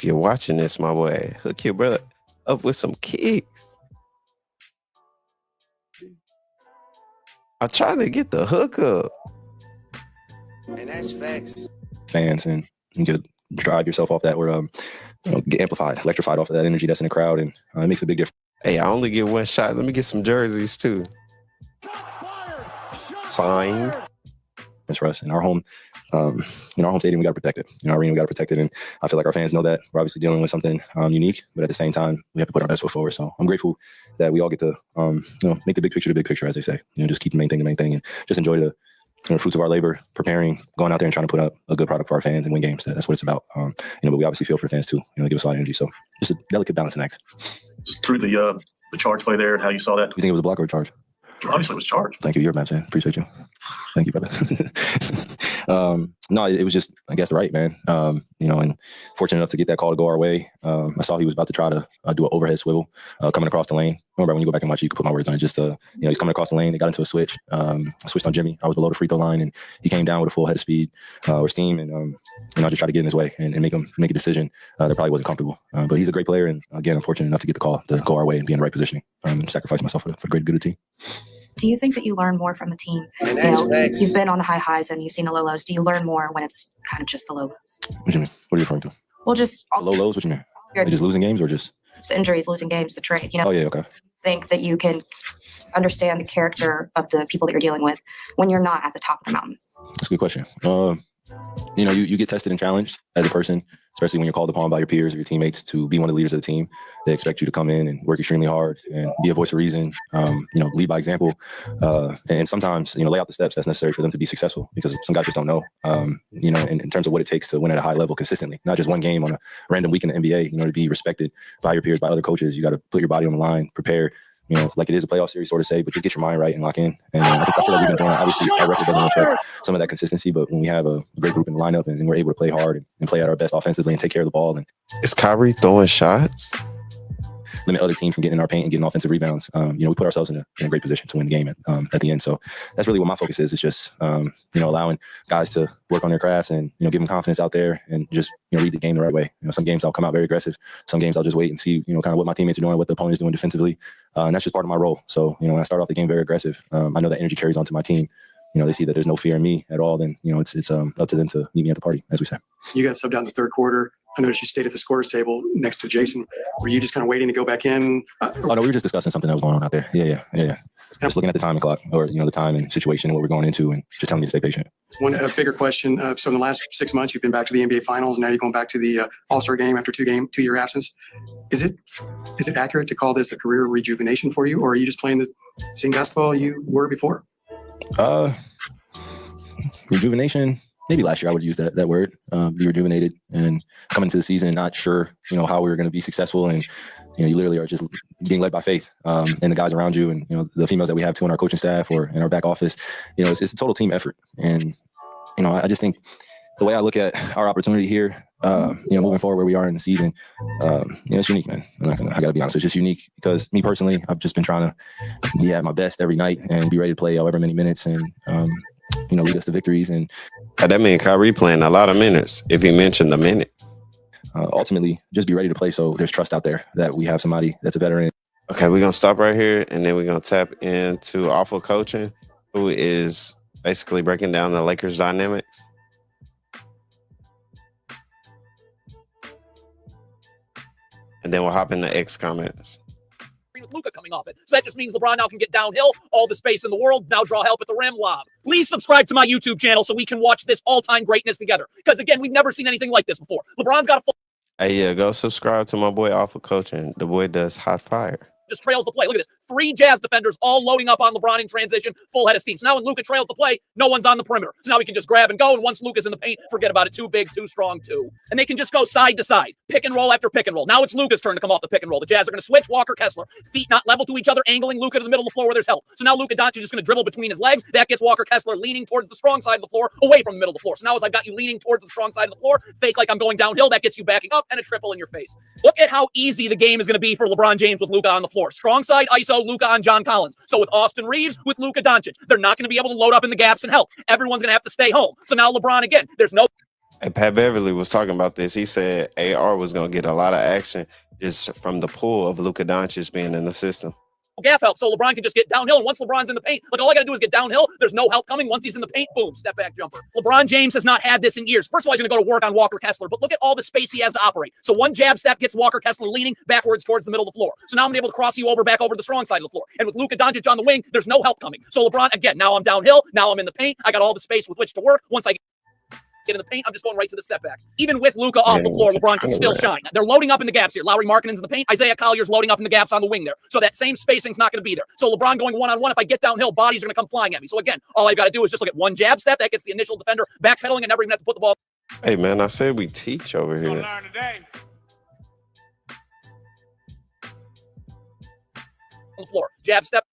you're watching this, my boy, hook your brother up with some kicks. I'm trying to get the hookup. And that's facts. Fans, and you could drive yourself off that, or get amplified, electrified off of that energy that's in the crowd, and it makes a big difference. Hey, I only get one shot. Let me get some jerseys too. Signed. That's for us in our home. Our home stadium, we got to protect it. Our arena, we got to protect it, and I feel like our fans know that we're obviously dealing with something unique, but at the same time, we have to put our best foot forward. So I'm grateful that we all get to, make the big picture, as they say. Just keep the main thing, and just enjoy the fruits of our labor, preparing, going out there and trying to put up a good product for our fans and win games. That's what it's about. But we obviously feel for the fans too. They give us a lot of energy. So just a delicate balancing act. Through the charge play there and how you saw that. You think it was a block or a charge? Obviously, it was charged. Thank you. You're a Mavs fan. Appreciate you. Thank you, brother. No, it was just, I guess, right, man. And fortunate enough to get that call to go our way. I saw he was about to try to do an overhead swivel coming across the lane. Remember, when you go back and watch, you can put my words on it. Just, he's coming across the lane. They got into a switch. Switched on Jimmy. I was below the free throw line, and he came down with a full head of speed or steam, and I just tried to get in his way and make him make a decision that probably wasn't comfortable. But he's a great player, and again, I'm fortunate enough to get the call to go our way and be in the right positioning and sacrifice myself for the great good of the team. Do you think that you learn more from a team? You've been on the high highs and you've seen the low lows. Do you learn more when it's kind of just the low lows? What do you mean? What are you referring to? Well, just The low lows. What you mean? Like just losing games or just injuries, losing games, the trade. Oh yeah, okay. Think that you can understand the character of the people that you're dealing with when you're not at the top of the mountain? That's a good question. You get tested and challenged as a person, especially when you're called upon by your peers or your teammates to be one of the leaders of the team. They expect you to come in and work extremely hard and be a voice of reason, lead by example. And sometimes, lay out the steps that's necessary for them to be successful, because some guys just don't know, in terms of what it takes to win at a high level consistently, not just one game on a random week in the NBA, to be respected by your peers, by other coaches. You got to put your body on the line, prepare, like it is a playoff series, sort of say, but just get your mind right and lock in. And I feel like we've been doing that. Obviously, our record doesn't reflect some of that consistency, but when we have a great group in the lineup and we're able to play hard and play at our best offensively and take care of the ball. And is Kyrie throwing shots? Limit other teams from getting in our paint and getting offensive rebounds. We put ourselves in a great position to win the game at the end. So that's really what my focus is. It's just, allowing guys to work on their crafts and, give them confidence out there and just, read the game the right way. Some games I'll come out very aggressive. Some games I'll just wait and see, kind of what my teammates are doing, what the opponent is doing defensively. And that's just part of my role. So, when I start off the game very aggressive, I know that energy carries on to my team. They see that there's no fear in me at all. Then, it's up to them to meet me at the party, as we say. You got subbed out in the third quarter. I noticed you stayed at the scorer's table next to Jason. Were you just kind of waiting to go back in? Oh, no, we were just discussing something that was going on out there. Yeah. Just looking at the timing clock or, the time and situation and what we're going into and just telling me to stay patient. One bigger question. So in the last 6 months, you've been back to the NBA Finals. Now you're going back to the All-Star game after 2-year absence. Is it accurate to call this a career rejuvenation for you, or are you just playing the same basketball you were before? Rejuvenation. Maybe last year I would use that word, be rejuvenated and coming into the season, not sure, how we were going to be successful. And, you literally are just being led by faith and the guys around you and, the females that we have too in our coaching staff or in our back office, it's a total team effort. And, I just think the way I look at our opportunity here, moving forward where we are in the season, it's unique, man. I got to be honest, it's just unique because me personally, I've just been trying to be at my best every night and be ready to play however many minutes and, lead us to victories. And that means Kyrie playing a lot of minutes, if he mentioned the minutes. Ultimately, just be ready to play so there's trust out there that we have somebody that's a veteran. Okay, we're going to stop right here, and then we're going to tap into Awful Coaching, who is basically breaking down the Lakers dynamics. And then we'll hop into X comments. With Luka coming off it. So that just means LeBron now can get downhill, all the space in the world, now draw help at the rim, lob. Please subscribe to my YouTube channel so we can watch this all-time greatness together. Because again, we've never seen anything like this before. LeBron's got a full... Hey, yeah, go subscribe to my boy Awful Coaching. The boy does hot fire. Just trails the play. Look at this. 3 Jazz defenders all loading up on LeBron in transition, full head of steam. So now when Luka trails the play, no one's on the perimeter. So now we can just grab and go, and once Luka's in the paint, forget about it. Too big, too strong, too. And they can just go side to side, pick and roll after pick and roll. Now it's Luka's turn to come off the pick and roll. The Jazz are going to switch Walker Kessler. Feet not level to each other, angling Luka to the middle of the floor where there's help. So now Luka Doncic is going to dribble between his legs. That gets Walker Kessler leaning towards the strong side of the floor, away from the middle of the floor. So now as I've got you leaning towards the strong side of the floor, fake like I'm going downhill, that gets you backing up and a triple in your face. Look at how easy the game is going to be for LeBron James with Luka on the floor. Strong side, ISO, Luka on John Collins. So with Austin Reeves, with Luka Doncic, they're not going to be able to load up in the gaps and help. Everyone's going to have to stay home. So now LeBron again, there's no... Hey, Pat Beverly was talking about this. He said AR was going to get a lot of action just from the pull of Luka Doncic being in the system. Gap help, so LeBron can just get downhill, and once LeBron's in the paint, like all I gotta do is get downhill, there's no help coming. Once he's in the paint, boom, step back jumper. LeBron James has not had this in years. First of all, he's gonna go to work on Walker Kessler, but look at all the space he has to operate. So one jab step gets Walker Kessler leaning backwards towards the middle of the floor. So now I'm able to cross you over back over to the strong side of the floor. And with Luka Doncic on the wing, there's no help coming. So LeBron, again, now I'm downhill, now I'm in the paint, I got all the space with which to work. Once I get in the paint, I'm just going right to the step back. Even with Luka off the floor, LeBron can still shine. They're loading up in the gaps here. Lauri Markkanen's in the paint. Isaiah Collier's loading up in the gaps on the wing there. So that same spacing's not going to be there. So LeBron going one-on-one, if I get downhill, bodies are going to come flying at me. So again, all I've got to do is just look at one jab step. That gets the initial defender backpedaling and never even have to put the ball. Hey, man, I said we teach over here. On the floor. Jab step.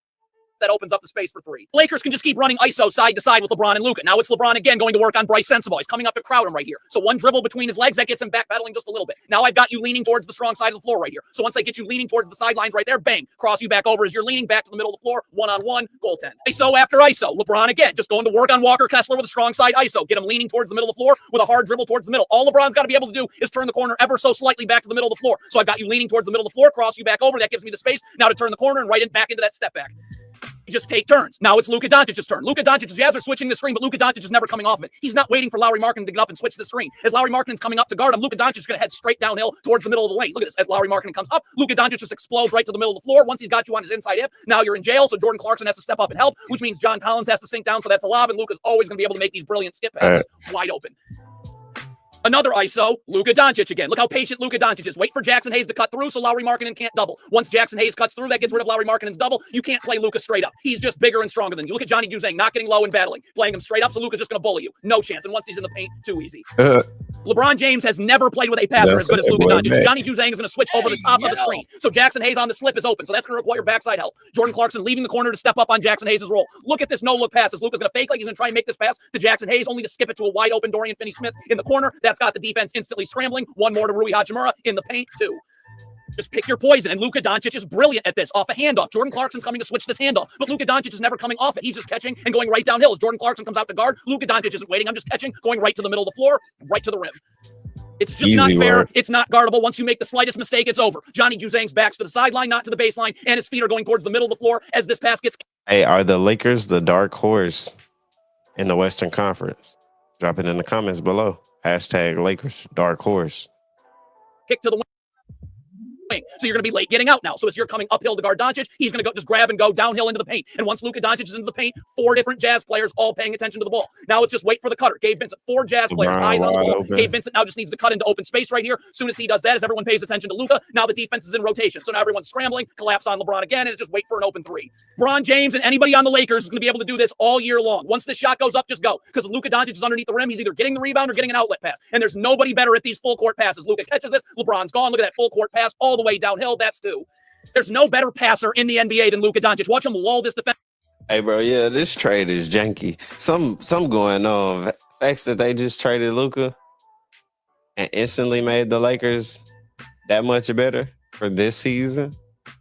that opens up the space for three. Lakers can just keep running ISO side to side with LeBron and Luka. Now it's LeBron again going to work on Bryce Sensabaugh. He's coming up to crowd him right here. So one dribble between his legs, that gets him backpedaling just a little bit. Now I've got you leaning towards the strong side of the floor right here. So once I get you leaning towards the sidelines right there, bang, cross you back over as you're leaning back to the middle of the floor, one-on-one, goaltend. ISO after ISO. LeBron again, just going to work on Walker Kessler with a strong side ISO. Get him leaning towards the middle of the floor with a hard dribble towards the middle. All LeBron's got to be able to do is turn the corner ever so slightly back to the middle of the floor. So I've got you leaning towards the middle of the floor, cross you back over. That gives me the space now to turn the corner and back into that step back. You just take turns. Now it's Luka Doncic's turn. Luka Doncic, the Jazz are switching the screen, but Luka Doncic is never coming off of it. He's not waiting for Lauri Markkanen to get up and switch the screen. As Lauri Markkanen's coming up to guard him, Luka Doncic is going to head straight downhill towards the middle of the lane. Look at this. As Lauri Markkanen comes up, Luka Doncic just explodes right to the middle of the floor. Once he's got you on his inside hip, now you're in jail, so Jordan Clarkson has to step up and help, which means John Collins has to sink down, so that's a lob, and Luka's always going to be able to make these brilliant skip passes wide open. Another ISO, Luka Doncic again. Look how patient Luka Doncic is. Wait for Jackson Hayes to cut through so Lauri Markkanen can't double. Once Jackson Hayes cuts through, that gets rid of Lauri Markkanen's double. You can't play Luka straight up. He's just bigger and stronger than you. Look at Johnny Juzang not getting low and battling. Playing him straight up, so Luka's just going to bully you. No chance. And once he's in the paint, too easy. LeBron James has never played with a passer as good as Luka Doncic. Johnny Juzang is going to switch over the top of the screen. So Jackson Hayes on the slip is open. So that's going to require backside help. Jordan Clarkson leaving the corner to step up on Jackson Hayes' role. Look at this no-look pass. As Luka's going to fake like he's going to try and make this pass to Jackson Hayes, only to skip it to a wide-open Dorian Finney-Smith in the corner. That's got the defense instantly scrambling. One more to Rui Hachimura in the paint, too. Just pick your poison, and Luka Doncic is brilliant at this. Off a handoff. Jordan Clarkson's coming to switch this handoff, but Luka Doncic is never coming off it. He's just catching and going right downhill. As Jordan Clarkson comes out to guard, Luka Doncic isn't waiting. I'm just catching, going right to the middle of the floor, right to the rim. It's just not fair. It's not guardable. Once you make the slightest mistake, it's over. Johnny Juzang's back's to the sideline, not to the baseline, and his feet are going towards the middle of the floor as this pass gets... Hey, are the Lakers the dark horse in the Western Conference? Drop it in the comments below. Hashtag Lakers dark horse. Kick to the wing. So you're going to be late getting out now. So as you're coming uphill to guard Doncic, he's going to go just grab and go downhill into the paint. And once Luka Doncic is into the paint, 4 different Jazz players all paying attention to the ball. Now it's just wait for the cutter. Gabe Vincent, 4 Jazz players, eyes on the ball. Open. Gabe Vincent now just needs to cut into open space right here. As soon as he does that, as everyone pays attention to Luka, now the defense is in rotation. So now everyone's scrambling, collapse on LeBron again, and it's just wait for an open 3. LeBron James and anybody on the Lakers is going to be able to do this all year long. Once this shot goes up, just go. Because Luka Doncic is underneath the rim, he's either getting the rebound or getting an outlet pass. And there's nobody better at these full court passes. Luka catches this, LeBron's gone. Look at that full court pass all the way downhill. That's 2. There's no better passer in the NBA than Luka Doncic. Watch him lull this defense. Hey, bro, yeah, this trade is janky. Some going on. Facts that they just traded Luka and instantly made the Lakers that much better for this season.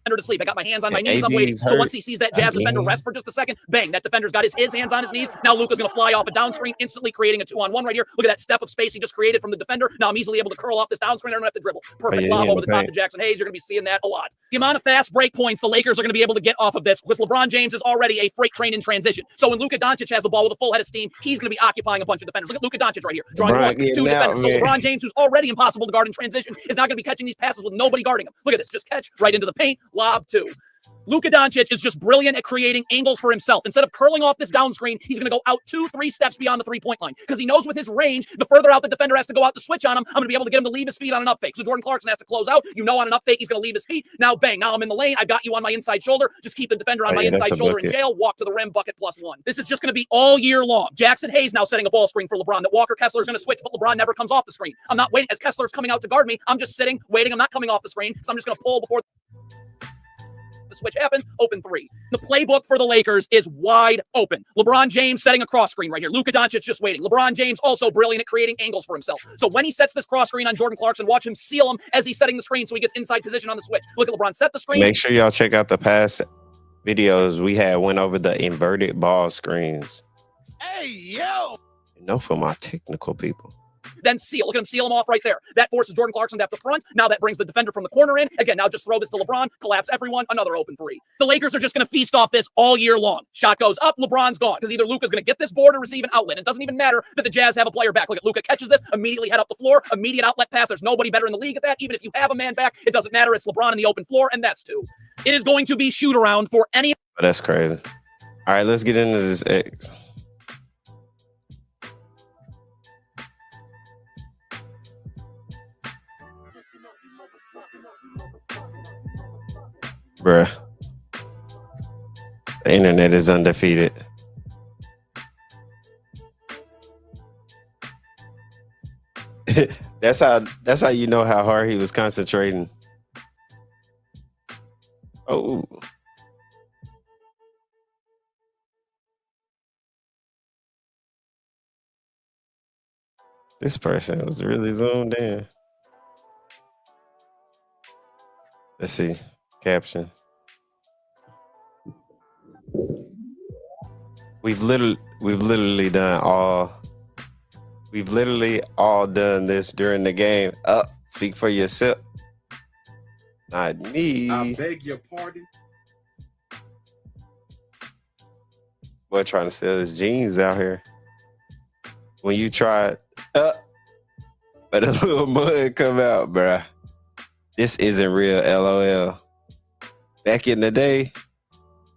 To sleep. I got my hands on my knees. I'm waiting. So once he sees that Jazz defender rest for just a second, bang, that defender's got his hands on his knees. Now Luka's going to fly off a down screen, instantly creating a 2-on-1 right here. Look at that step of space he just created from the defender. Now I'm easily able to curl off this down screen. I don't have to dribble. Perfect lob over the top to Jackson Hayes. You're going to be seeing that a lot. The amount of fast break points the Lakers are going to be able to get off of this, because LeBron James is already a freight train in transition. So when Luka Doncic has the ball with a full head of steam, he's going to be occupying a bunch of defenders. Look at Luka Doncic right here. Drawing 1, 2 defenders. So LeBron James, who's already impossible to guard in transition, is not going to be catching these passes with nobody guarding him. Look at this. Just catch right into the paint. Lob 2. Luka Doncic is just brilliant at creating angles for himself. Instead of curling off this down screen, he's going to go out 2-3 steps beyond the 3-point line, because he knows with his range, the further out the defender has to go out to switch on him, I'm going to be able to get him to leave his feet on an up fake. So Jordan Clarkson has to close out. You know, on an up fake, he's going to leave his feet. Now, bang, now I'm in the lane. I've got you on my inside shoulder. Just keep the defender on my inside shoulder in jail. Walk to the rim, bucket +1. This is just going to be all year long. Jackson Hayes now setting a ball screen for LeBron that Walker Kessler is going to switch, but LeBron never comes off the screen. I'm not waiting as Kessler's coming out to guard me. I'm just sitting, waiting. I'm not coming off the screen, so I'm just going to pull before the switch happens, open 3. The playbook for the Lakers is wide open. LeBron James setting a cross screen right here. Luka Doncic just waiting. LeBron James also brilliant at creating angles for himself. So when he sets this cross screen on Jordan Clarkson, watch him seal him as he's setting the screen so he gets inside position on the switch. Look at LeBron set the screen. Make sure y'all check out the past videos we had went over the inverted ball screens. Hey, yo! For my technical people. Then seal. Look at him seal him off right there. That forces Jordan Clarkson to have the front. Now that brings the defender from the corner in. Again, now just throw this to LeBron. Collapse everyone. Another open 3. The Lakers are just going to feast off this all year long. Shot goes up. LeBron's gone, because either Luka's going to get this board or receive an outlet. It doesn't even matter that the Jazz have a player back. Look at Luka catches this. Immediately head up the floor. Immediate outlet pass. There's nobody better in the league at that. Even if you have a man back, it doesn't matter. It's LeBron in the open floor, and that's 2. It is going to be shoot around for any... Oh, that's crazy. All right, let's get into this X. Bruh. The internet is undefeated. That's how you know how hard he was concentrating. Oh. This person was really zoomed in. Let's see. Caption. We've literally all done this during the game. Speak for yourself. Not me. I beg your pardon. Boy trying to sell his jeans out here. When you try it, but a little mud come out, bruh. This isn't real, LOL. Back in the day,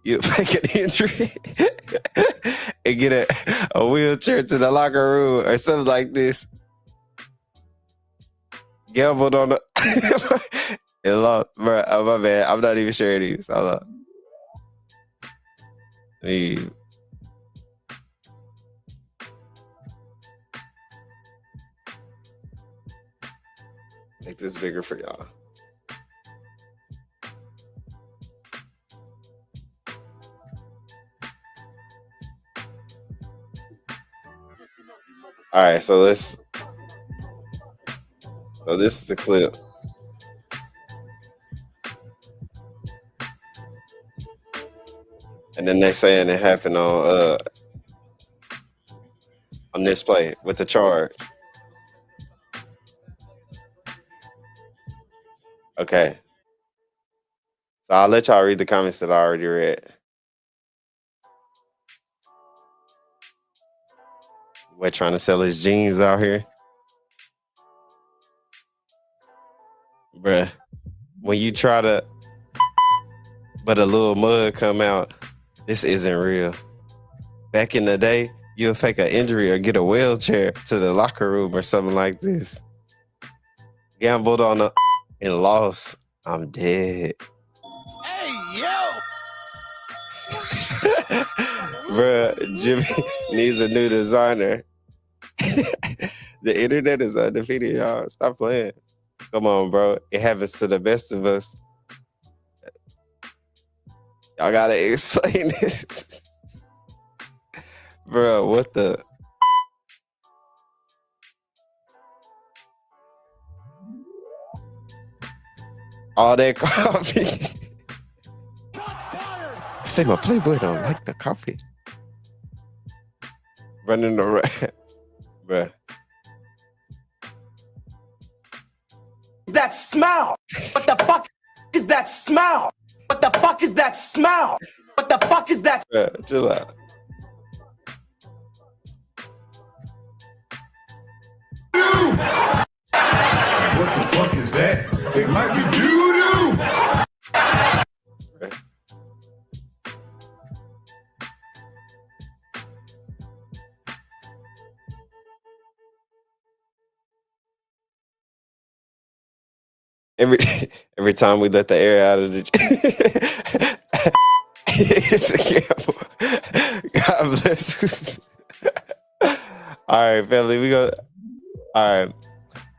you'd fake an injury and get a wheelchair to the locker room or something like this. Gambled on the and lost, bro. Oh, my bad. I'm not even sharing these. Hold on. Make this bigger for y'all. All right, so this is the clip. And then they're saying it happened on this play with the charge. Okay. So I'll let y'all read the comments that I already read. We're trying to sell his jeans out here. Bruh, when you try to, but a little mud come out, this isn't real. Back in the day, you'll fake an injury or get a wheelchair to the locker room or something like this. Gambled on and lost. I'm dead. Hey, yo! Bruh, Jimmy needs a new designer. The internet is undefeated, y'all. Stop playing. Come on, bro. It happens to the best of us. Y'all gotta explain this. Bro, what the? All that coffee. I say my Playboy don't like the coffee. Running around. Bruh. That smell? What the fuck is that smell? What the fuck is that smell? What the fuck is that? Bruh, chill out. What the fuck is that? It might be doo-doo! Every time we let the air out of the it's a gamble. God bless. All right, family, we go. All right.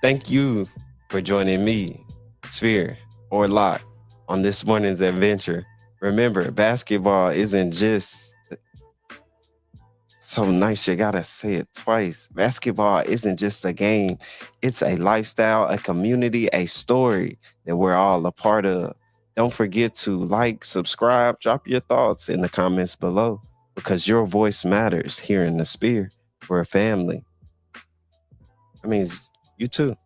Thank you for joining me, Sphere or Lock, on this morning's adventure. Remember, basketball isn't just so nice, you gotta say it twice. Basketball isn't just a game. It's a lifestyle, a community, a story that we're all a part of. Don't forget to like, subscribe, drop your thoughts in the comments below, because your voice matters here in the Sphere. We're a family. I mean, you too.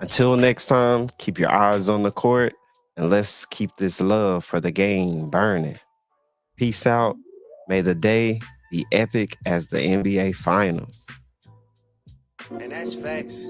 Until next time, keep your eyes on the court, and let's keep this love for the game burning. Peace out. May the day be epic as the NBA Finals. And that's facts.